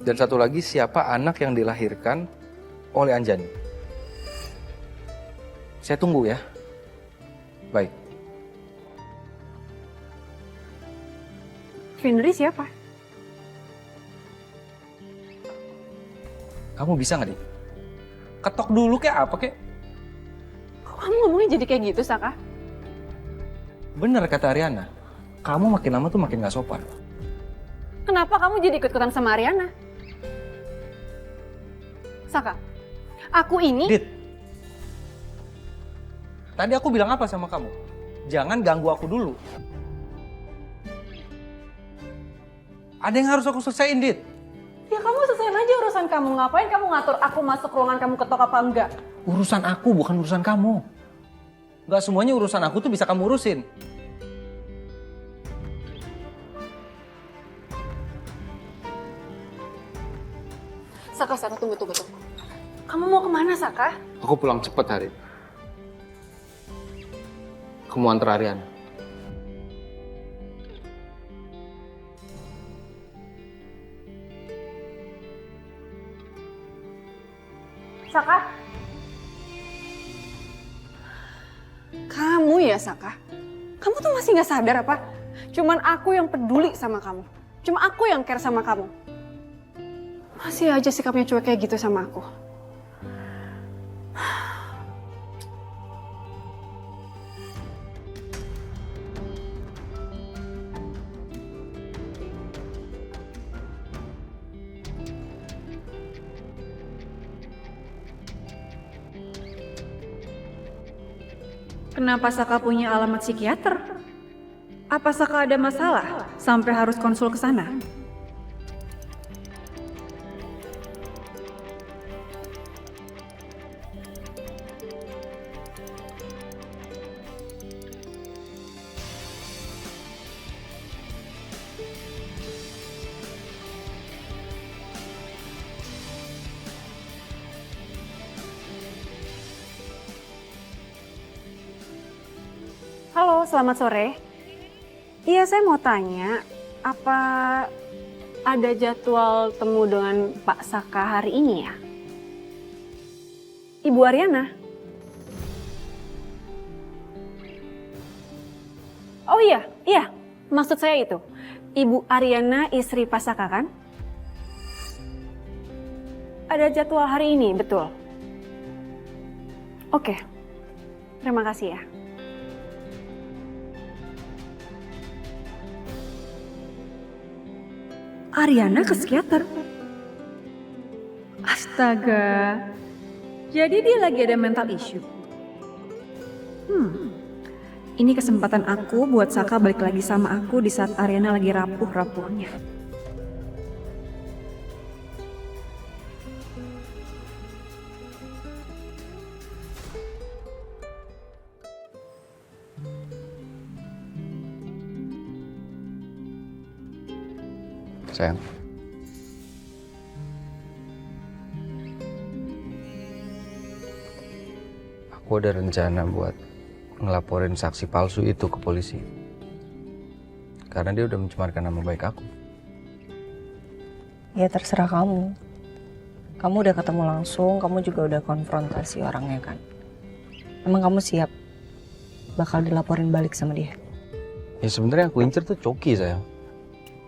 dan satu lagi siapa anak yang dilahirkan oleh Anjani. Saya tunggu ya. Baik. Findri siapa? Kamu bisa nggak, Dik? Ketok dulu kayak apa kek? Kok kamu ngomongnya jadi kayak gitu, Saka? Bener kata Ariana, kamu makin lama tuh makin gak sopan. Kenapa kamu jadi ikut-ikutan sama Ariana? Saka, aku ini... Dit, tadi aku bilang apa sama kamu? Jangan ganggu aku dulu. Ada yang harus aku selesaiin, Dit. Ya kamu selesaiin aja urusan kamu. Ngapain kamu ngatur aku masuk ruangan kamu ketok apa enggak? Urusan aku bukan urusan kamu. Gak semuanya urusan aku tuh bisa kamu urusin. Saka, tunggu. Kamu mau kemana, Saka? Aku pulang cepet hari. Aku mau antar Ariana. Saka? Kamu ya, Saka? Kamu tuh masih gak sadar apa? Cuman aku yang peduli sama kamu. Cuma aku yang care sama kamu. Masih aja sikapnya cuek kayak gitu sama aku. Kenapa Saka punya alamat psikiater? Apa Saka ada masalah sampai harus konsul ke sana? Halo, selamat sore. Iya, saya mau tanya, apa ada jadwal temu dengan Pak Saka hari ini ya? Ibu Ariana? Oh iya, maksud saya itu. Ibu Ariana istri Pak Saka kan? Ada jadwal hari ini, betul? Oke, terima kasih ya. Ariana ke psikiater. Astaga. Jadi dia lagi ada mental issue. Ini kesempatan aku buat Saka balik lagi sama aku di saat Ariana lagi rapuh-rapuhnya. Sayang. Aku ada rencana buat ngelaporin saksi palsu itu ke polisi. Karena dia udah mencemarkan nama baik aku. Ya terserah kamu. Kamu udah ketemu langsung, kamu juga udah konfrontasi orangnya kan. Emang kamu siap bakal dilaporin balik sama dia? Ya sebenarnya aku incer tuh Coki, sayang.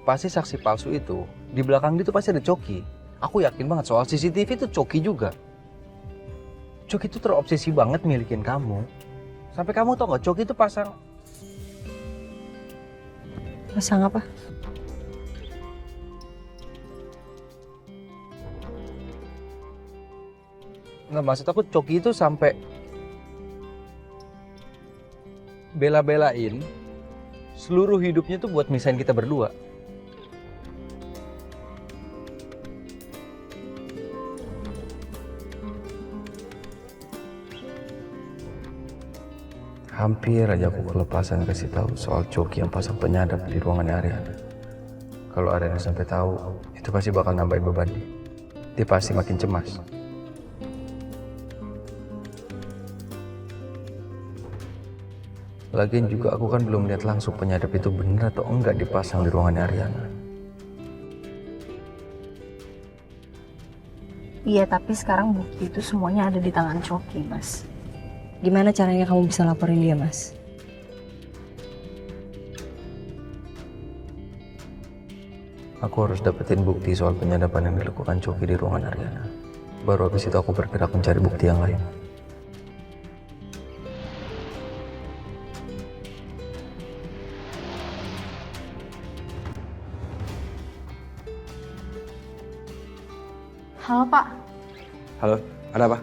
Pasti saksi palsu itu, di belakang dia tuh pasti ada Coki. Aku yakin banget soal CCTV itu Coki juga. Coki itu terobsesi banget milikin kamu. Sampai kamu tau gak, Coki itu pasang apa? Nggak, maksud aku Coki itu sampai bela-belain seluruh hidupnya tuh buat misahin kita berdua. Hampir aja aku kelepasan kasih tahu soal Coki yang pasang penyadap di ruangannya Ariana. Kalau Ariana sampai tahu, itu pasti bakal nambahin beban dia. Dia pasti makin cemas. Lagian juga aku kan belum lihat langsung penyadap itu bener atau enggak dipasang di ruangannya Ariana. Iya, tapi sekarang bukti itu semuanya ada di tangan Coki, Mas. Gimana caranya kamu bisa laporin dia, Mas? Aku harus dapetin bukti soal penyadapan yang dilakukan Coki di ruangan Ariana. Baru habis itu aku bergerak mencari bukti yang lain. Halo Pak, Halo, ada apa?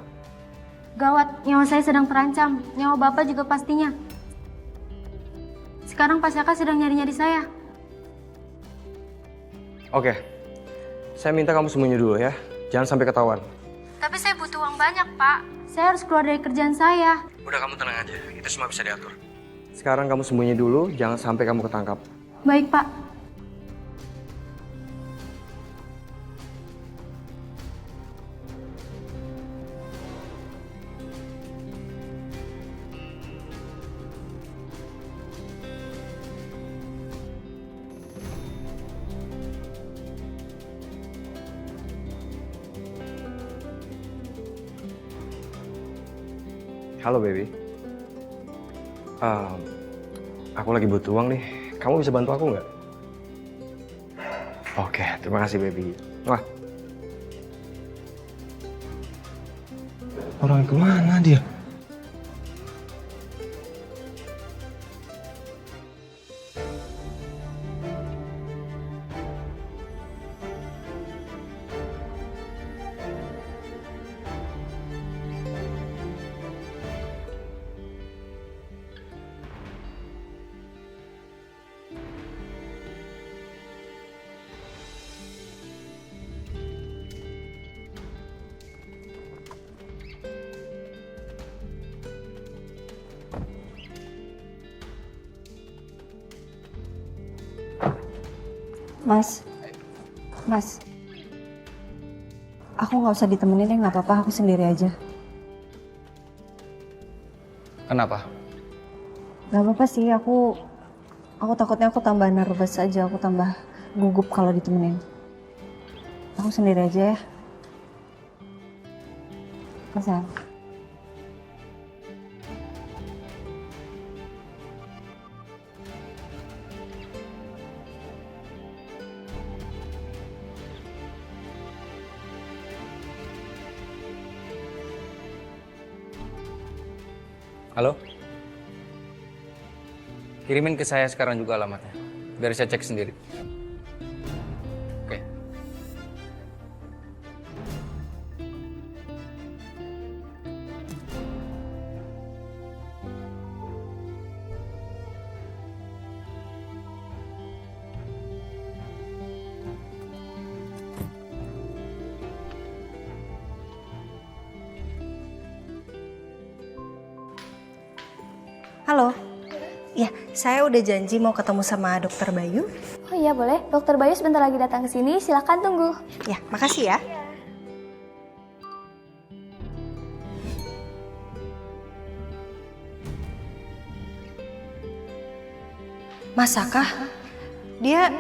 gawat, nyawa saya sedang terancam. Nyawa Bapak juga pastinya. Sekarang Pak Saka sedang nyari-nyari saya. Oke, saya minta kamu sembunyi dulu ya. Jangan sampai ketahuan. Tapi saya butuh uang banyak, Pak. Saya harus keluar dari kerjaan saya. Udah, kamu tenang aja. Itu semua bisa diatur. Sekarang kamu sembunyi dulu, jangan sampai kamu ketangkap. Baik, Pak. Halo baby. Aku lagi butuh uang nih. Kamu bisa bantu aku nggak? Oke, terima kasih baby. Wah. Orang kemana dia? Mas, aku nggak usah ditemenin ya, nggak apa-apa, aku sendiri aja. Kenapa? Nggak apa-apa sih, aku takutnya aku tambah nervous aja, aku tambah gugup kalau ditemenin. Aku sendiri aja ya. Masa? Halo? Kirimin ke saya sekarang juga alamatnya, biar saya cek sendiri. Oke. Halo. Ya, saya udah janji mau ketemu sama Dokter Bayu. Oh iya boleh, Dokter Bayu sebentar lagi datang ke sini, silakan tunggu. Ya, makasih ya. Masakah? Dia...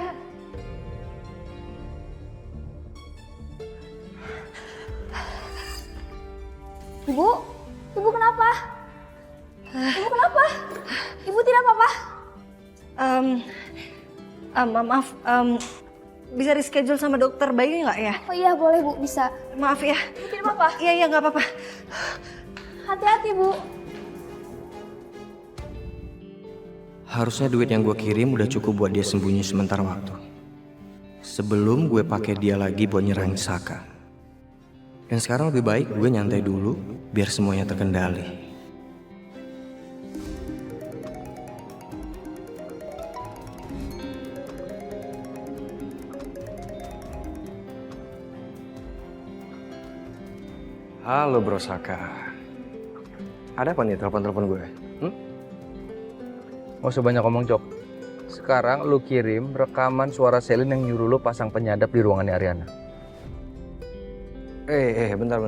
Ibu? Ibu kenapa? Ibu kenapa? Ibu tidak apa-apa? Maaf, bisa reschedule sama Dokter Bayu nggak ya? Oh iya boleh Bu, bisa. Maaf ya. Ibu tidak apa-apa? Iya, nggak apa-apa. Hati-hati Bu. Harusnya duit yang gue kirim udah cukup buat dia sembunyi sementara waktu. Sebelum gue pakai dia lagi buat nyerang Saka. Dan sekarang lebih baik gue nyantai dulu biar semuanya terkendali. Halo Bro Saka. Ada apa nih telepon-telepon gue? Gak usah banyak ngomong, Cok. Sekarang lu kirim rekaman suara Selin yang nyuruh lu pasang penyadap di ruangannya Ariana. Bentar.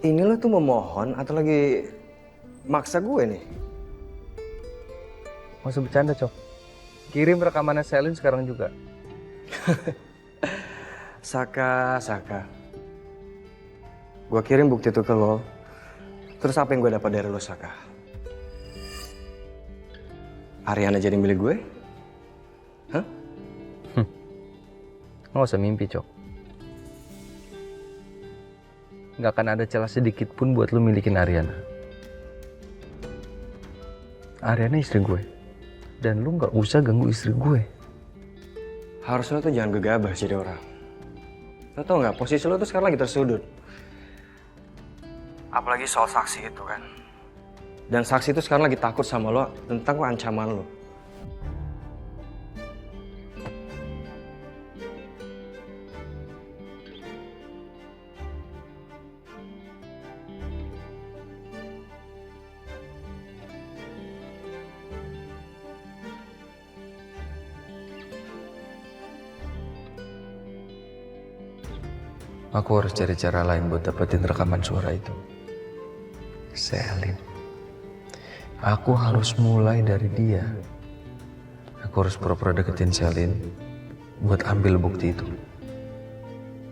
Ini lo tuh memohon atau lagi maksa gue nih? Gak usah bercanda, Cok. Kirim rekamannya Selin sekarang juga. Saka. Gue kirim bukti itu ke lo. Terus apa yang gue dapat dari lo, Saka? Ariana jadi milik gue? Hah? Gak usah mimpi, Cok. Gak akan ada celah sedikit pun buat lu milikin Ariana. Ariana istri gue. Dan lu gak usah ganggu istri gue. Harusnya lo tuh jangan gegabah jadi orang. Lo tau gak, posisi lo tuh sekarang lagi tersudut. Apalagi soal saksi itu kan. Dan saksi itu sekarang lagi takut sama lo tentang ancaman lo. Aku harus cari cara lain buat dapetin rekaman suara itu. Selin. Aku harus mulai dari dia. Aku harus pura-pura deketin Selin buat ambil bukti itu.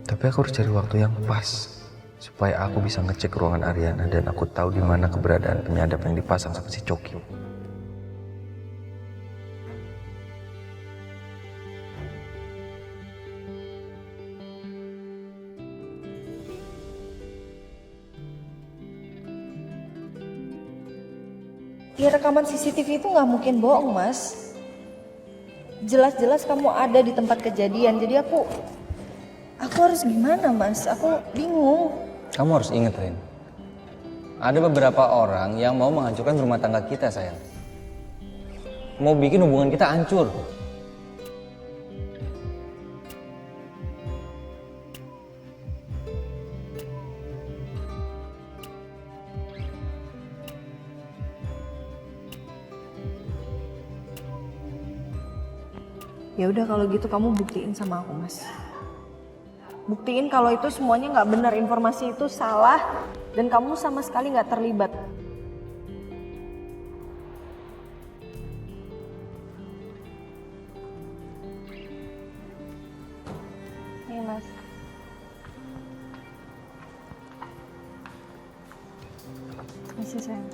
Tapi aku harus cari waktu yang pas supaya aku bisa ngecek ruangan Ariana dan aku tahu di mana keberadaan penyadap yang dipasang sama si Coki. Ya rekaman CCTV itu nggak mungkin bohong, Mas. Jelas-jelas kamu ada di tempat kejadian. Jadi aku harus gimana, Mas? Aku bingung. Kamu harus ingat, Rin. Ada beberapa orang yang mau menghancurkan rumah tangga kita, sayang. Mau bikin hubungan kita hancur. Ya udah kalau gitu kamu buktiin sama aku, Mas. Buktiin kalau itu semuanya nggak benar, informasi itu salah dan kamu sama sekali nggak terlibat. Iya, Mas. Terima kasih, sayang.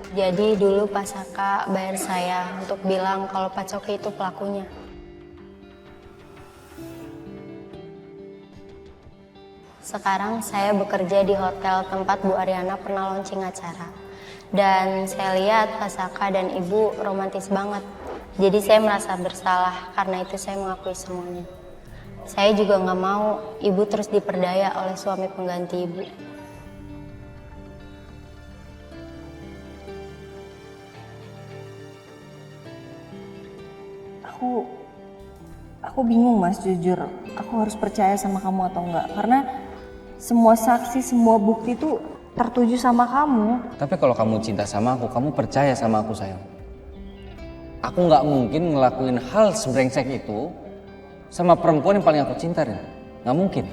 Jadi dulu Pak Saka bayar saya untuk bilang kalau Pak Coki itu pelakunya. Sekarang saya bekerja di hotel tempat Bu Ariana pernah launching acara. Dan saya lihat Pak Saka dan Ibu romantis banget. Jadi saya merasa bersalah, karena itu saya mengakui semuanya. Saya juga nggak mau Ibu terus diperdaya oleh suami pengganti Ibu. Aku bingung Mas, jujur. Aku harus percaya sama kamu atau enggak. Karena semua saksi, semua bukti itu tertuju sama kamu. Tapi kalau kamu cinta sama aku, kamu percaya sama aku sayang. Aku nggak mungkin ngelakuin hal sebrengsek itu sama perempuan yang paling aku cinta, Rin. Nggak mungkin.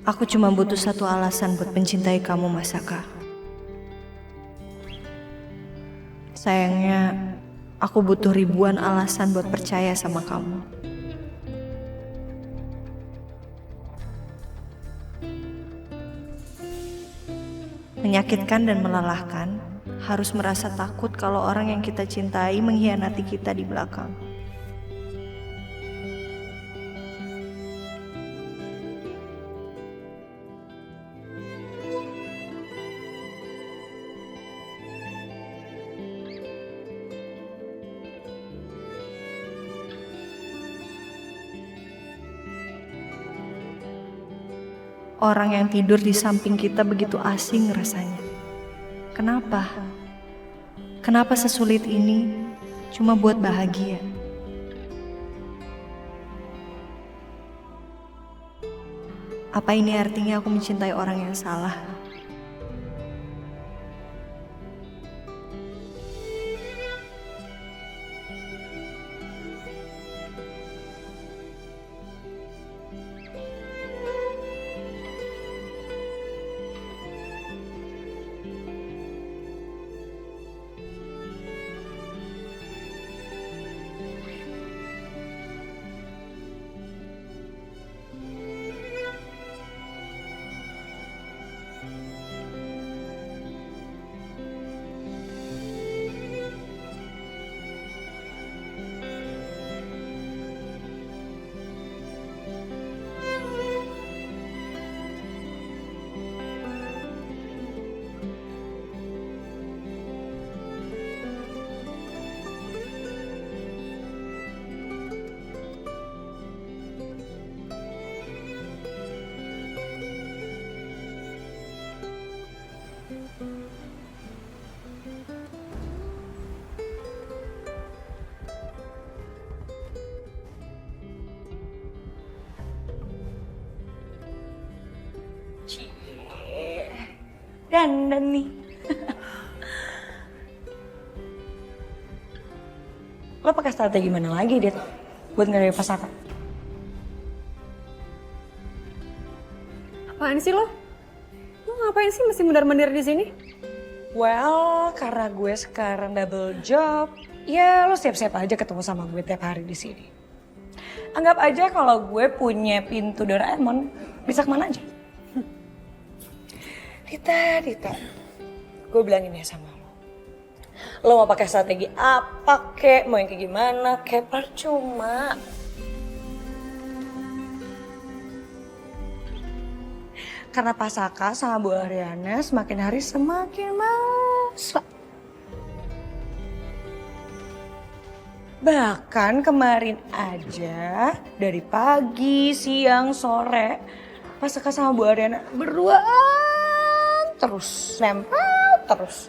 Aku cuma butuh satu alasan buat mencintai kamu, Mas Saka. Sayangnya, aku butuh ribuan alasan buat percaya sama kamu. Menyakitkan dan melelahkan, harus merasa takut kalau orang yang kita cintai mengkhianati kita di belakang. Orang yang tidur di samping kita begitu asing rasanya. Kenapa? Kenapa sesulit ini cuma buat bahagia? Apa ini artinya aku mencintai orang yang salah? Dandan nih. Lo pakai strategi mana lagi, Dit? Buat ngeri Pak Saka? Apaan sih lo? Lo ngapain sih masih mundar-mandir di sini? Well, karena gue sekarang double job, ya lo siap-siap aja ketemu sama gue tiap hari di sini. Anggap aja kalau gue punya pintu Doraemon, bisa kemana aja. Dita, gue bilangin ya sama lo. Lo mau pakai strategi apa kek, mau yang kayak gimana kek, percuma. Karena Pak Saka sama Bu Ariana semakin hari semakin mesra. Bahkan kemarin aja dari pagi, siang, sore, Pak Saka sama Bu Ariana berduaan terus, nempel terus.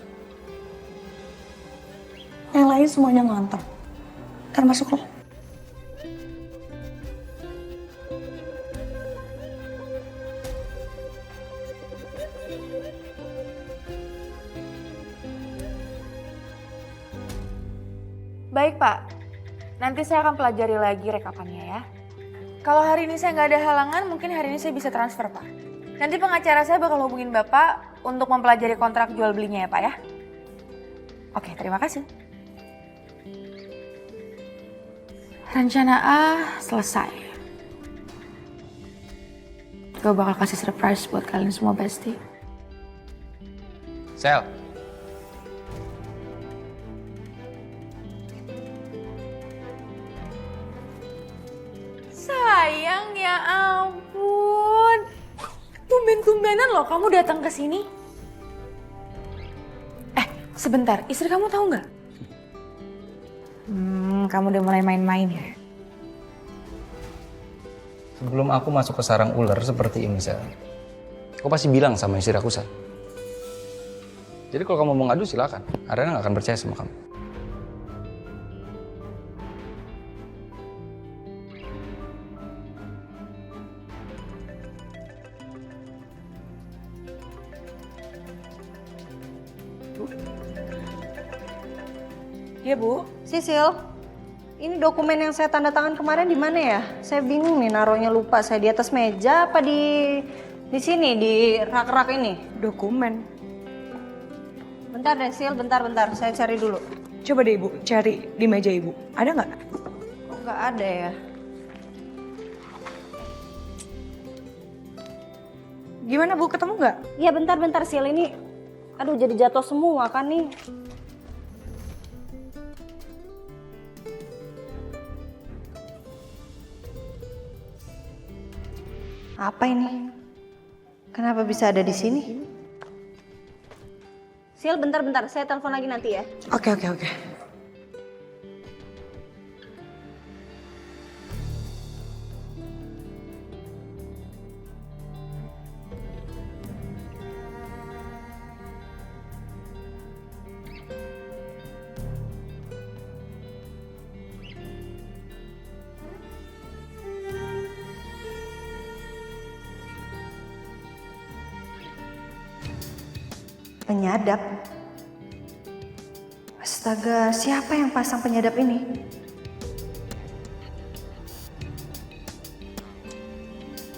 Yang lain semuanya ngontor, termasuk lo. Baik Pak, nanti saya akan pelajari lagi rekapannya ya. Kalau hari ini saya nggak ada halangan, mungkin hari ini saya bisa transfer Pak. Nanti pengacara saya bakal hubungin Bapak untuk mempelajari kontrak jual belinya ya Pak ya. Oke, terima kasih. Rencana A selesai. Gue bakal kasih surprise buat kalian semua bestie. Sel. Sayang, ya ampun. Tumben-tumbenan loh kamu datang ke sini. Sebentar, istri kamu tahu nggak? Kamu udah mulai main-main ya? Sebelum aku masuk ke sarang ular seperti ini, Sel, aku pasti bilang sama istri aku, Sel. Jadi kalau kamu mau ngadu silakan. Ariana nggak akan percaya sama kamu. Iya, Bu. Sisil, ini dokumen yang saya tanda tangan kemarin di mana ya? Saya bingung nih naruhnya, lupa. Saya di atas meja apa di sini, di rak-rak ini? Dokumen. Bentar deh, Sil, bentar. Saya cari dulu. Coba deh Ibu cari di meja Ibu. Ada nggak? Kok nggak ada ya? Gimana Bu, ketemu nggak? Iya, bentar, Sil. Ini, aduh, jadi jatuh semua kan nih. Apa ini? Kenapa bisa ada di sini? Sil, bentar. Saya telepon lagi nanti ya. Oke. Penyadap? Astaga, siapa yang pasang penyadap ini?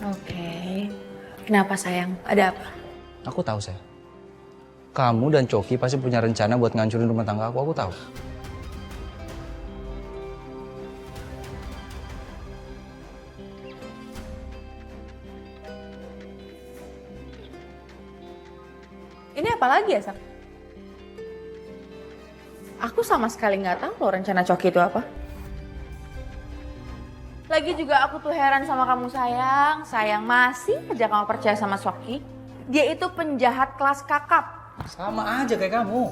Oke. Kenapa sayang? Ada apa? Aku tahu, Sel. Kamu dan Coki pasti punya rencana buat ngancurin rumah tangga aku tahu. Ini apa lagi ya, Sak? Aku sama sekali nggak tahu loh rencana Coki itu apa. Lagi juga aku tuh heran sama kamu sayang. Sayang, masih aja kamu percaya sama Coki. Dia itu penjahat kelas kakap. Sama aja kayak kamu.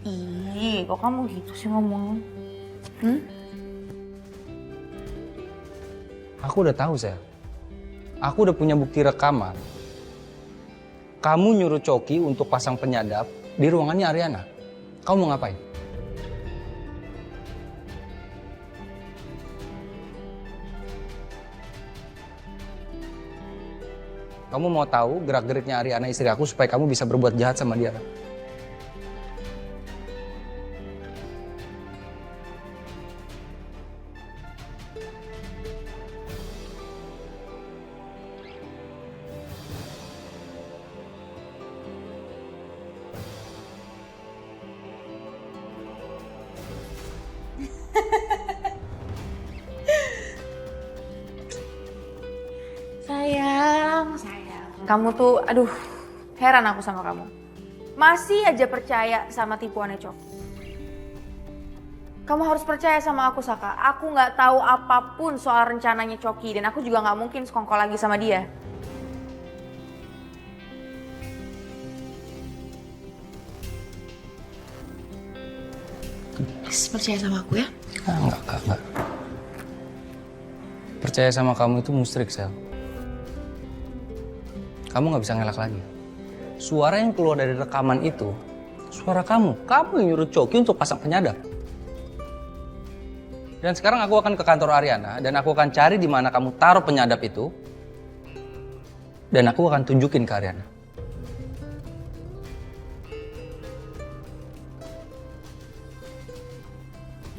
Ih, kok kamu gitu sih ngomong? Aku udah tahu, Sel. Aku udah punya bukti rekaman. Kamu nyuruh Coki untuk pasang penyadap di ruangannya Ariana. Kamu mau ngapain? Kamu mau tahu gerak-geriknya Ariana istri aku supaya kamu bisa berbuat jahat sama dia? Sayang. Kamu tuh, aduh, heran aku sama kamu. Masih aja percaya sama tipuannya Coki. Kamu harus percaya sama aku, Saka. Aku nggak tahu apapun soal rencananya Coki dan aku juga nggak mungkin sekongkol lagi sama dia. Please, percaya sama aku ya. Enggak. Percaya sama kamu itu musrik, Sel. Kamu nggak bisa ngelak lagi. Suara yang keluar dari rekaman itu, suara kamu. Kamu yang nyuruh Coki untuk pasang penyadap. Dan sekarang aku akan ke kantor Ariana dan aku akan cari di mana kamu taruh penyadap itu. Dan aku akan tunjukin ke Ariana.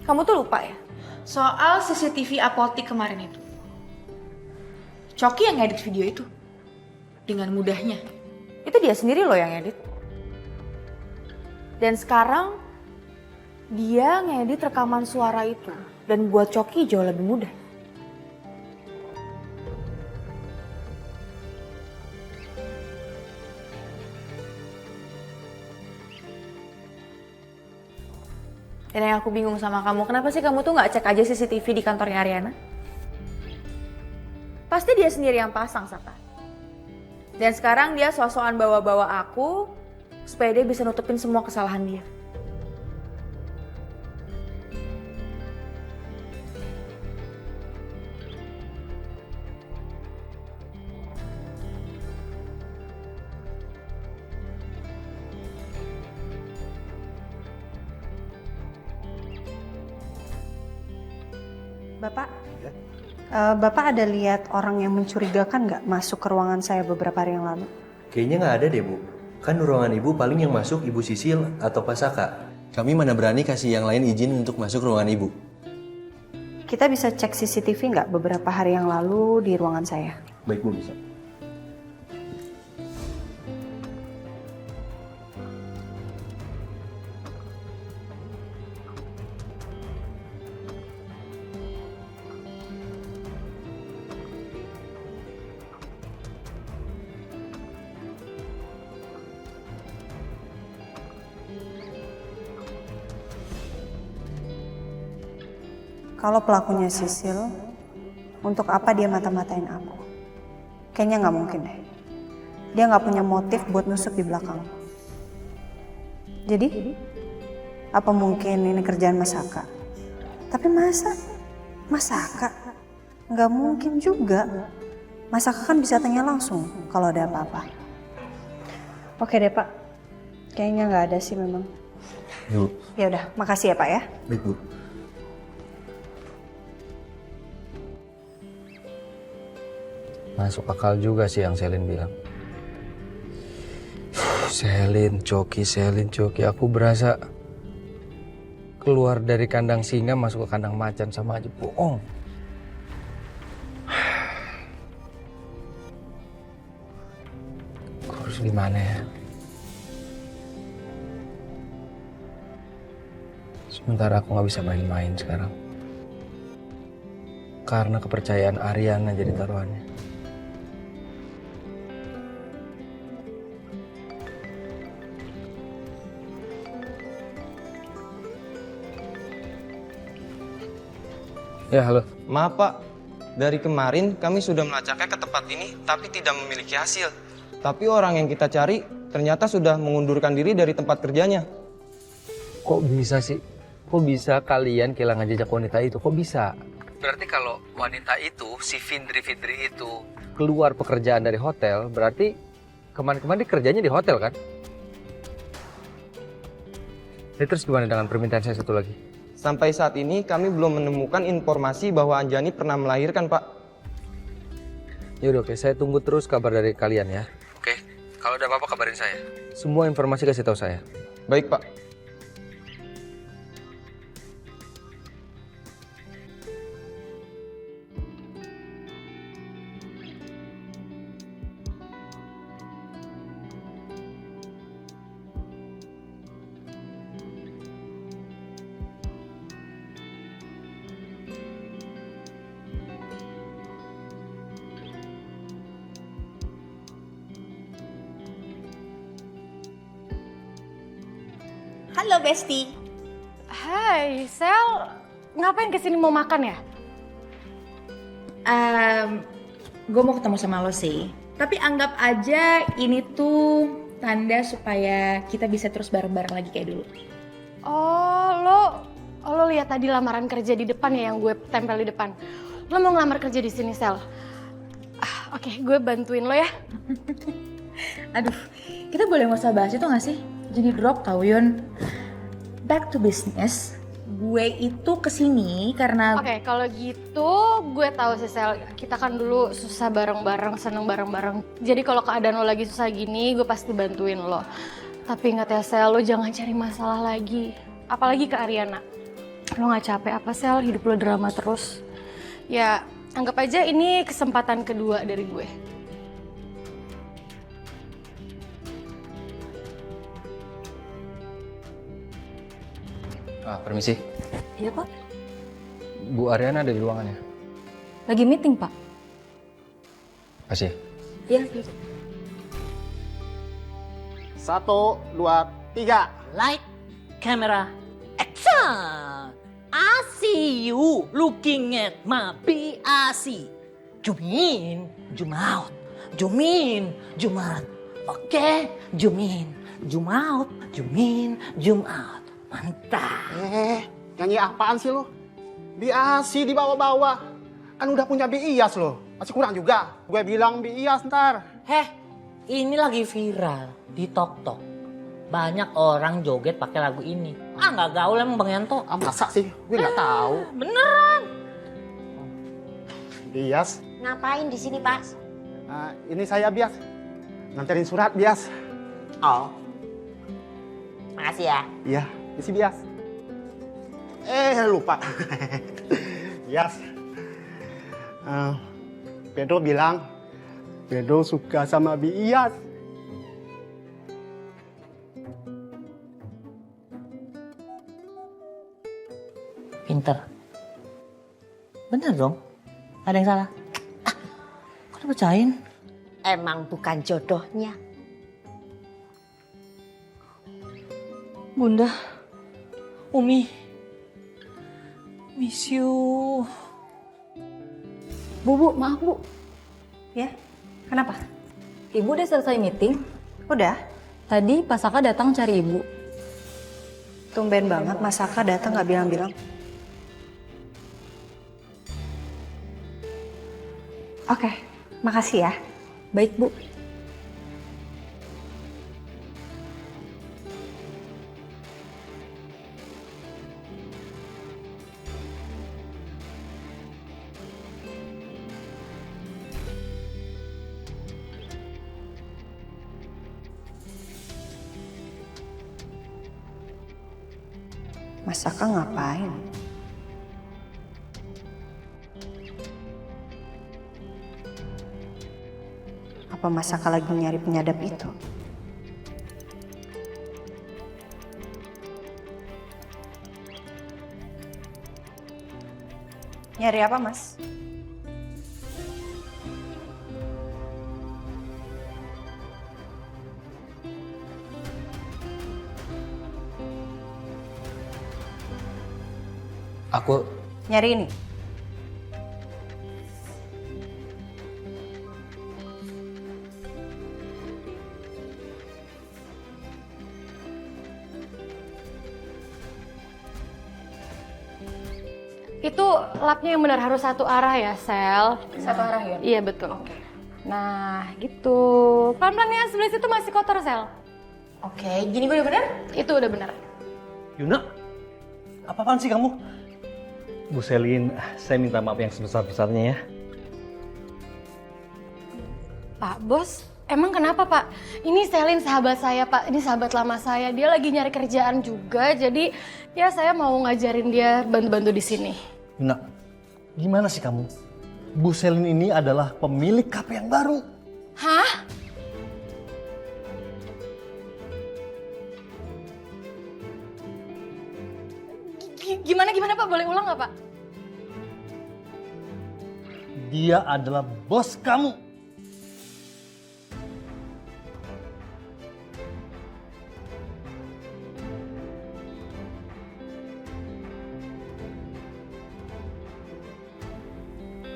Kamu tuh lupa ya? Soal CCTV apotik kemarin itu. Coki yang ngedit video itu. Dengan mudahnya. Itu dia sendiri loh yang ngedit. Dan sekarang dia ngedit rekaman suara itu. Dan buat Coki jauh lebih mudah. Dan yang aku bingung sama kamu, kenapa sih kamu tuh nggak cek aja CCTV di kantornya Ariana? Pasti dia sendiri yang pasang, Saka. Dan sekarang dia sok-sokan bawa-bawa aku supaya dia bisa nutupin semua kesalahan dia. Bapak, Bapak ada lihat orang yang mencurigakan nggak masuk ke ruangan saya beberapa hari yang lalu? Kayaknya nggak ada deh, Bu. Kan ruangan Ibu paling yang masuk Ibu Sisil atau Pak Saka. Kami mana berani kasih yang lain izin untuk masuk ruangan Ibu. Kita bisa cek CCTV nggak beberapa hari yang lalu di ruangan saya? Baik, Bu, bisa. Kalau pelakunya Sisil, untuk apa dia mata-matain aku? Kayaknya nggak mungkin deh. Dia nggak punya motif buat nusuk di belakang. Jadi, apa mungkin ini kerjaan Mas Saka? Tapi Mas Saka? Nggak mungkin juga. Mas Saka kan bisa tanya langsung kalau ada apa-apa. Oke deh Pak, kayaknya nggak ada sih memang. Ibu. Ya udah, makasih ya Pak ya. Baik, Bu. Masuk akal juga sih yang Selin bilang. Selin, Coki. Aku berasa keluar dari kandang singa masuk ke kandang macan, sama aja bohong. Harus gimana ya? Sementara aku nggak bisa main-main sekarang. Karena kepercayaan Ariana jadi taruhannya. Ya, halo. Maaf Pak, dari kemarin kami sudah melacaknya ke tempat ini tapi tidak memiliki hasil. Tapi orang yang kita cari ternyata sudah mengundurkan diri dari tempat kerjanya. Kok bisa sih? Kok bisa kalian kehilangan jejak wanita itu? Kok bisa? Berarti kalau wanita itu, si Fitri itu keluar pekerjaan dari hotel, berarti kemarin-kemarin dia kerjanya di hotel kan? Terus gimana dengan permintaan saya satu lagi? Sampai saat ini kami belum menemukan informasi bahwa Anjani pernah melahirkan, Pak. Yaudah, oke, saya tunggu terus kabar dari kalian ya. Oke, kalau ada apa-apa kabarin saya. Semua informasi kasih tahu saya. Baik, Pak. Halo Besti. Hai, Sel. Ngapain kesini mau makan ya? Gue mau ketemu sama lo sih. Tapi anggap aja ini tuh tanda supaya kita bisa terus bareng-bareng lagi kayak dulu. Oh, lo lihat tadi lamaran kerja di depan ya yang gue tempel di depan. Lo mau ngelamar kerja di sini, Sel? Oke, gue bantuin lo ya. Aduh, kita boleh nggak usah bahas itu nggak sih? Jadi drop tau Yun. Back to business. Gue itu kesini karena... Oke, kalau gitu gue tahu sih Sel. Kita kan dulu susah bareng-bareng, seneng bareng-bareng. Jadi kalau keadaan lo lagi susah gini, gue pasti bantuin lo. Tapi ingat ya Sel, lo jangan cari masalah lagi. Apalagi ke Ariana. Lo gak capek apa Sel, hidup lo drama terus. Ya, anggap aja ini kesempatan kedua dari gue. Permisi. Iya Pak. Bu Ariana ada di ruangannya. Lagi meeting Pak. Kasih. Iya. 1, 2, 3. Light, camera, action. I see you looking at my BRC. Zoom in, zoom out. Zoom in, zoom out. Oke, zoom in, zoom out, zoom in, zoom out. Mantap. Nyanyi apaan sih lo? BAC dibawa-bawa. Kan udah punya BIAS lo. Masih kurang juga. Gue bilang BIAS ntar. Ini lagi viral di TokTok. Banyak orang joget pakai lagu ini. Nggak gaul emang Bang Yanto. Masa sih? Gue nggak tahu. Beneran. BIAS. Ngapain di sini, Pak? Ini saya Bias. Nganterin surat Bias. Oh. Makasih ya. Iya, isi Bias. Lupa. Bias. Pedro bilang, Pedro suka sama Bias. Pinter. Bener dong. Ada yang salah. Kok dipercayain? Emang bukan jodohnya. Bunda. Umi. Miss you. Bu, maaf Bu. Ya, kenapa? Ibu udah selesai meeting? Udah. Tadi Pak Saka datang cari Ibu. Tumben banget Mas Saka datang nggak bilang-bilang. Oke, makasih ya. Baik Bu. Mas Saka ngapain? Apa Mas Saka lagi nyari penyadap itu? Nyari apa, Mas? Aku nyari ini. Itu lapnya yang benar harus satu arah ya, Sel. Satu arah ya? Iya, betul. Nah, gitu. Pelan-pelan ya, sebelah situ masih kotor, Sel. Oke, gini udah benar? Itu udah benar. Yuna, apa-apaan sih kamu? Bu Selin, saya minta maaf yang sebesar-besarnya ya. Pak Bos, emang kenapa Pak? Ini Selin sahabat saya Pak, ini sahabat lama saya. Dia lagi nyari kerjaan juga, jadi ya saya mau ngajarin dia bantu-bantu di sini. Yuna, gimana sih kamu? Bu Selin ini adalah pemilik kafe yang baru. Hah? Gimana Pak? Boleh ulang nggak Pak? Dia adalah bos kamu.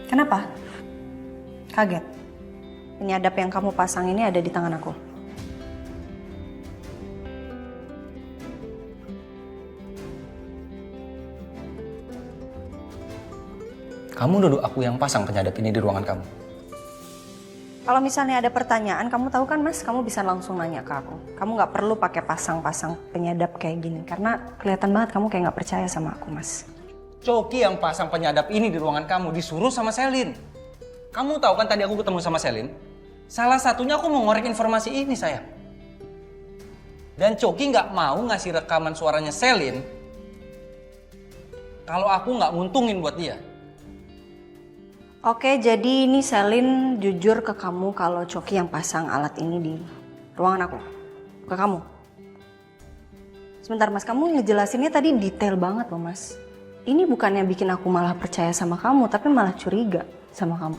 Kenapa? Kaget? Penyadap yang kamu pasang ini ada di tangan aku. Kamu duduk aku yang pasang penyadap ini di ruangan kamu. Kalau misalnya ada pertanyaan, kamu tahu kan Mas, kamu bisa langsung nanya ke aku. Kamu nggak perlu pakai pasang-pasang penyadap kayak gini, karena kelihatan banget kamu kayak nggak percaya sama aku, Mas. Coki yang pasang penyadap ini di ruangan kamu disuruh sama Selin. Kamu tahu kan tadi aku ketemu sama Selin? Salah satunya aku mau ngorek informasi ini, sayang. Dan Coki nggak mau ngasih rekaman suaranya Selin kalau aku nggak nguntungin buat dia. Oke, jadi ini Selin jujur ke kamu kalau Coki yang pasang alat ini di ruangan aku. Ke kamu. Sebentar Mas, kamu ngejelasinnya tadi detail banget loh Mas. Ini bukannya bikin aku malah percaya sama kamu, tapi malah curiga sama kamu.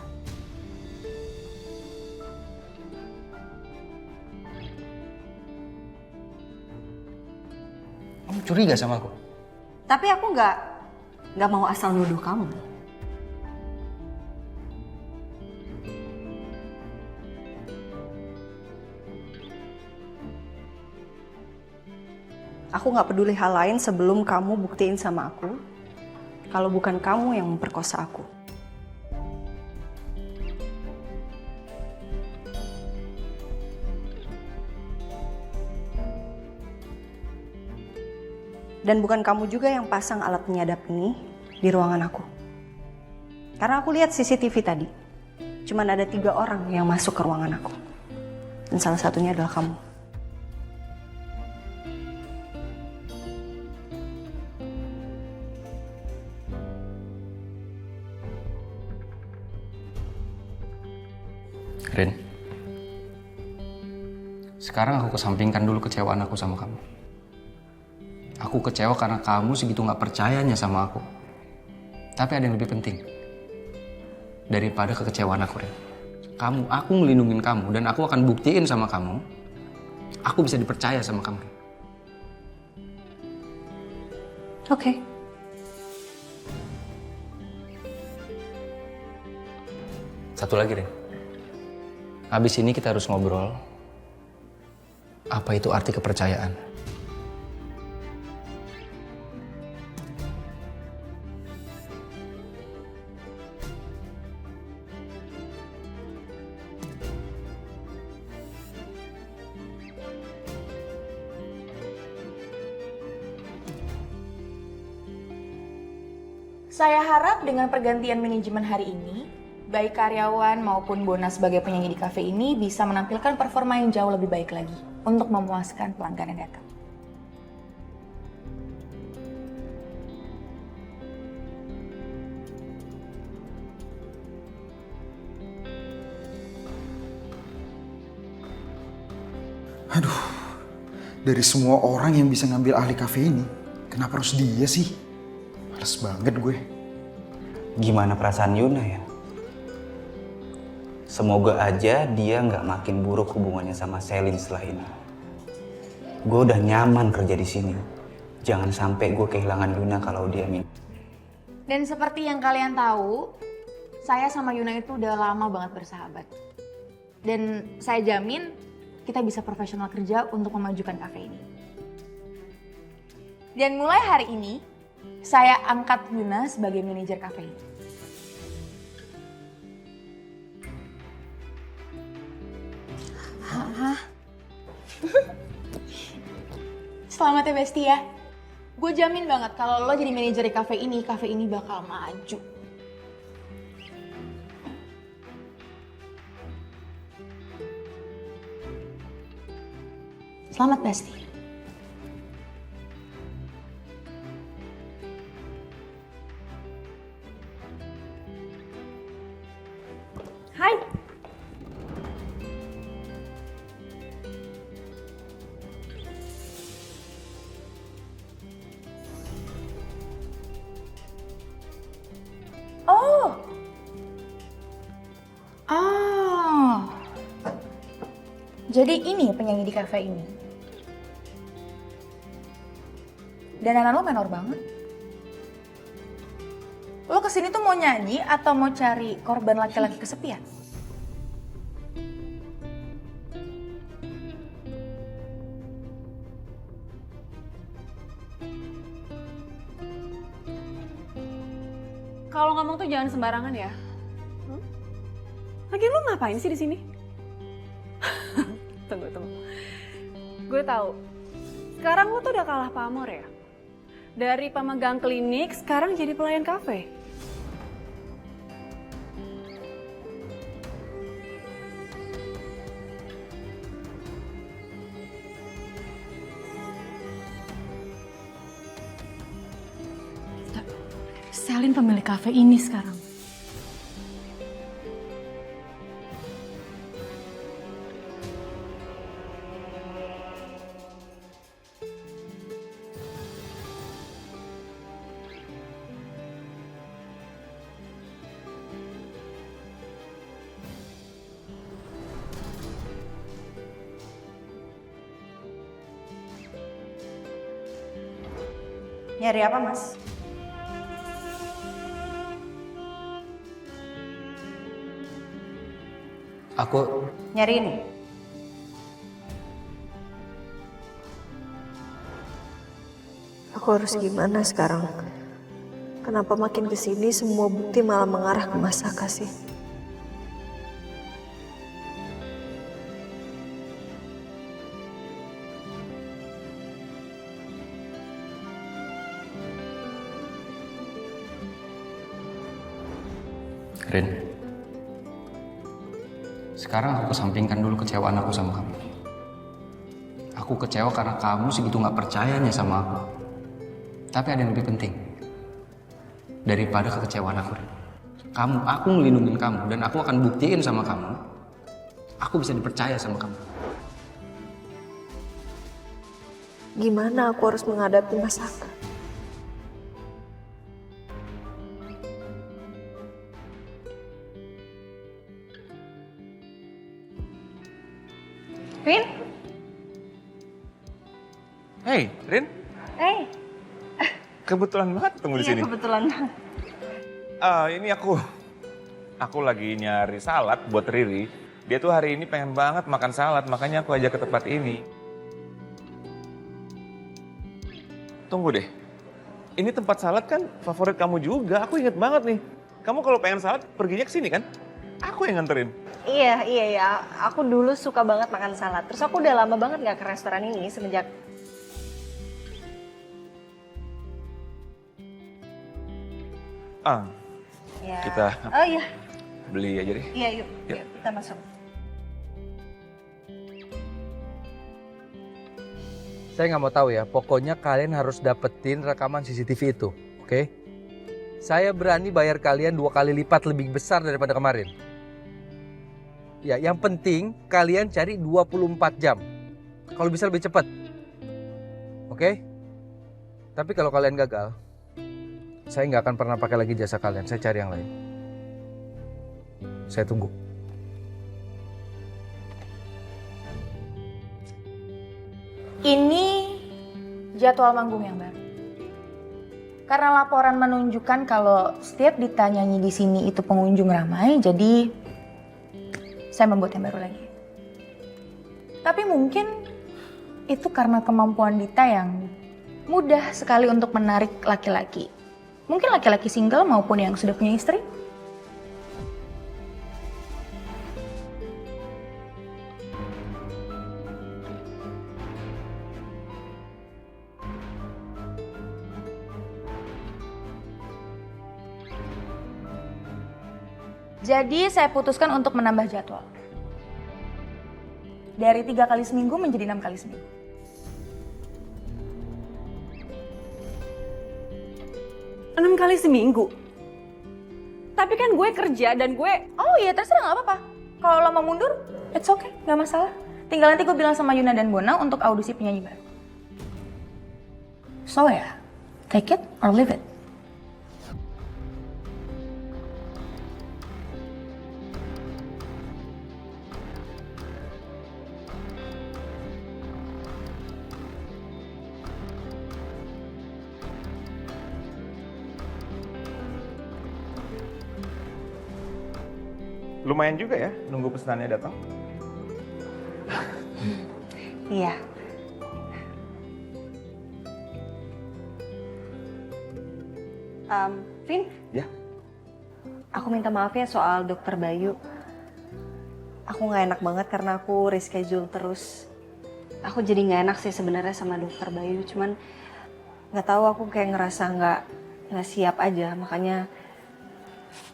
Kamu curiga sama aku? Tapi aku nggak mau asal nuduh kamu. Aku nggak peduli hal lain sebelum kamu buktiin sama aku kalau bukan kamu yang memperkosa aku. Dan bukan kamu juga yang pasang alat penyadap ini di ruangan aku. Karena aku lihat CCTV tadi. Cuman ada 3 orang yang masuk ke ruangan aku. Dan salah satunya adalah kamu. Rin, sekarang aku kesampingkan dulu kecewaan aku sama kamu. Aku kecewa karena kamu segitu gak percayanya sama aku. Tapi ada yang lebih penting daripada kekecewaan aku, Rin. Aku ngelindungin kamu dan aku akan buktiin sama kamu, aku bisa dipercaya sama kamu. Oke. Satu lagi, Rin. Habis ini kita harus ngobrol. Apa itu arti kepercayaan? Saya harap dengan pergantian manajemen hari ini, baik karyawan maupun Bona sebagai penyanyi di kafe ini bisa menampilkan performa yang jauh lebih baik lagi untuk memuaskan pelanggan yang datang. Aduh, dari semua orang yang bisa ngambil alih kafe ini, kenapa harus dia sih? Males banget gue. Gimana perasaan Yuna ya? Semoga aja dia nggak makin buruk hubungannya sama Selin setelah ini. Gue udah nyaman kerja di sini. Jangan sampai gue kehilangan Yuna kalau dia minta. Dan seperti yang kalian tahu, saya sama Yuna itu udah lama banget bersahabat. Dan saya jamin kita bisa profesional kerja untuk memajukan kafe ini. Dan mulai hari ini, saya angkat Yuna sebagai manajer kafe ini. Hah? Selamat ya Besti ya. Gue jamin banget kalau lo jadi manajer di kafe ini bakal maju. Selamat Besti. Hai. Oh. Jadi ini penyanyi di kafe ini. Dandanan lo menor banget. Lo kesini tuh mau nyanyi atau mau cari korban laki-laki kesepian? Kalau ngomong tuh jangan sembarangan ya. Lagi lu ngapain sih di sini? Tunggu. Gue tahu. Sekarang lu tuh udah kalah pamor ya. Dari pemegang klinik sekarang jadi pelayan kafe. Selin pemilik kafe ini sekarang. Nyari apa, Mas? Aku Nyari ini. Aku harus gimana sekarang? Kenapa makin kesini semua bukti malah mengarah ke Mas Saka sih? Rin, sekarang aku kesampingkan dulu kecewaan aku sama kamu. Aku kecewa karena kamu segitu gak percayanya sama aku. Tapi ada yang lebih penting daripada kekecewaan aku, Rin. Aku ngelindungin kamu dan aku akan buktiin sama kamu, aku bisa dipercaya sama kamu. Gimana aku harus menghadapi Mas Saka? Rin? Hey, Rin. Hey. Kebetulan banget ketemu di sini. Iya, kebetulan. Ini aku lagi nyari salad buat Riri. Dia tuh hari ini pengen banget makan salad, makanya aku ajak ke tempat ini. Tunggu deh. Ini tempat salad kan favorit kamu juga. Aku inget banget nih. Kamu kalau pengen salad perginya ke sini kan? Aku yang nganterin. Iya. Aku dulu suka banget makan salad. Terus aku udah lama banget gak ke restoran ini semenjak... Ya. Kita Oh iya. beli aja deh. Iya, yuk. Kita masuk. Saya nggak mau tahu ya, pokoknya kalian harus dapetin rekaman CCTV itu, oke? Saya berani bayar kalian 2 kali lipat lebih besar daripada kemarin. Ya, yang penting kalian cari 24 jam. Kalau bisa lebih cepat. Oke? Tapi kalau kalian gagal, saya nggak akan pernah pakai lagi jasa kalian. Saya cari yang lain. Saya tunggu. Ini jadwal manggung yang baru. Karena laporan menunjukkan kalau setiap ditanyai di sini itu pengunjung ramai, jadi saya membuat yang baru lagi. Tapi mungkin itu karena kemampuan Dita yang mudah sekali untuk menarik laki-laki. Mungkin laki-laki single maupun yang sudah punya istri. Jadi saya putuskan untuk menambah jadwal. Dari 3 kali seminggu menjadi 6 kali seminggu. Enam kali seminggu? Tapi kan gue kerja dan gue... Oh iya, terserah nggak apa-apa. Kalau lo mau mundur, it's okay, nggak masalah. Tinggal nanti gue bilang sama Yuna dan Bona untuk audisi penyanyi baru. So ya, take it or leave it. Lumayan juga ya nunggu pesanannya datang. Iya. Vin? Ya? Aku minta maaf ya soal dokter Bayu. Aku nggak enak banget karena aku reschedule terus. Aku jadi nggak enak sih sebenarnya sama dokter Bayu. Cuman nggak tahu aku kayak ngerasa nggak siap aja. Makanya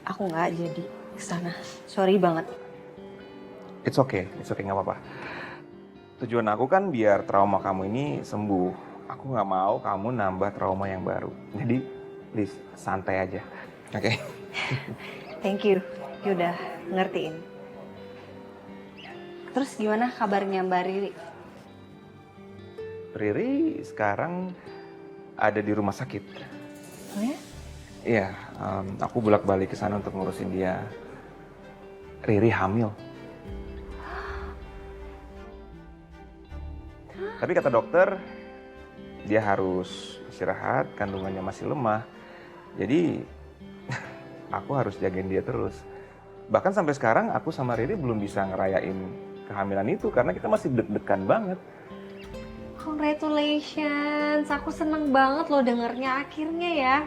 aku nggak jadi kesana. Sorry banget. It's okay nggak apa-apa. Tujuan aku kan biar trauma kamu ini sembuh. Aku nggak mau kamu nambah trauma yang baru. Jadi please santai aja, oke? Thank you. You udah ngertiin. Terus gimana kabarnya Mbak Riri? Riri sekarang ada di rumah sakit. Oh ya? Iya, aku bolak-balik ke sana untuk ngurusin dia. Riri hamil. Tapi kata dokter, dia harus istirahat, kandungannya masih lemah. Jadi aku harus jagain dia terus. Bahkan sampai sekarang aku sama Riri belum bisa ngerayain kehamilan itu karena kita masih deg-degan banget. Congratulations, aku seneng banget loh dengernya akhirnya ya.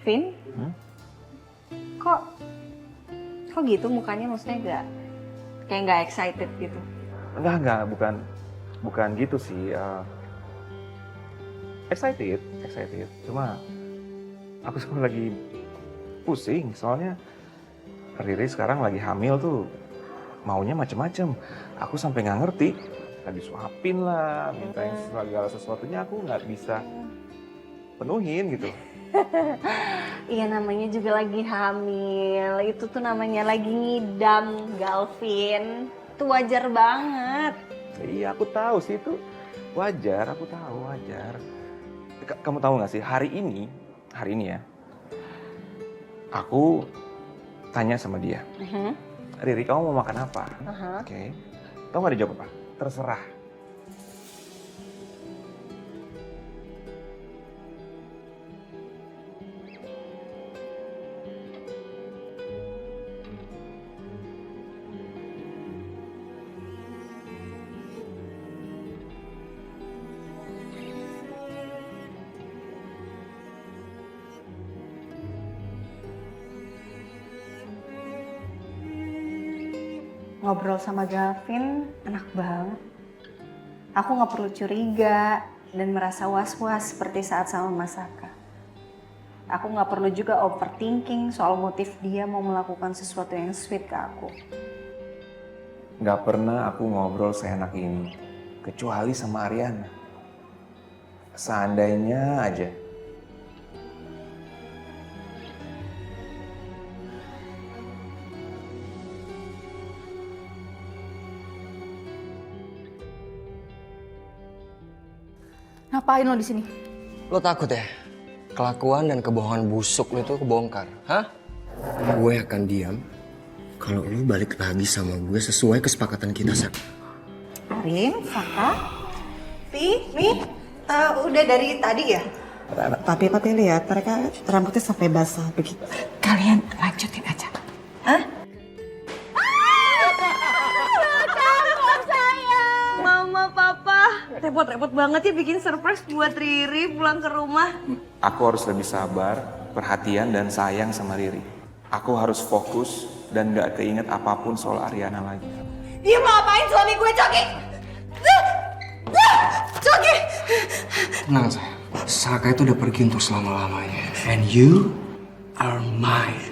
Vin? Kok gitu mukanya, maksudnya kayak nggak excited gitu? Enggak, bukan gitu sih. Excited. Cuma aku sekarang lagi pusing soalnya Riri sekarang lagi hamil tuh, maunya macem-macem. Aku sampai nggak ngerti. Lagi suapin lah, mintain segala sesuatunya aku nggak bisa penuhin gitu. Iya, namanya juga lagi hamil. Itu tuh namanya lagi ngidam, Galvin. Itu wajar banget. Iya, aku tahu sih itu wajar. Aku tahu wajar. Kamu tahu nggak sih hari ini ya, aku tanya sama dia, Riri kamu mau makan apa? Oke. Tahu nggak dia jawab apa? Terserah. Ngobrol sama Galvin enak banget. Aku nggak perlu curiga dan merasa was-was seperti saat sama Mas Saka. Aku nggak perlu juga overthinking soal motif dia mau melakukan sesuatu yang sweet ke aku. Gak pernah aku ngobrol seenak ini, kecuali sama Ariana. Seandainya aja. Ngapain lo di sini? Lo takut ya? Kelakuan dan kebohongan busuk lo itu kebongkar, hah? Gue akan diam kalau lo balik lagi sama gue sesuai kesepakatan kita, Sak. Arin, Saka, Mi, udah dari tadi ya? Papi lihat mereka rambutnya sampai basah begitu. Kalian lanjutin aja. Hah? Mama, Papa, repot-repot banget ya bikin surprise buat Riri pulang ke rumah. Aku harus lebih sabar, perhatian, dan sayang sama Riri. Aku harus fokus dan gak keinget apapun soal Ariana lagi. Dia mau ngapain suami gue, Coki? Coki! Tenang, sayang. Saka itu udah pergi untuk selama-lamanya. And you are mine.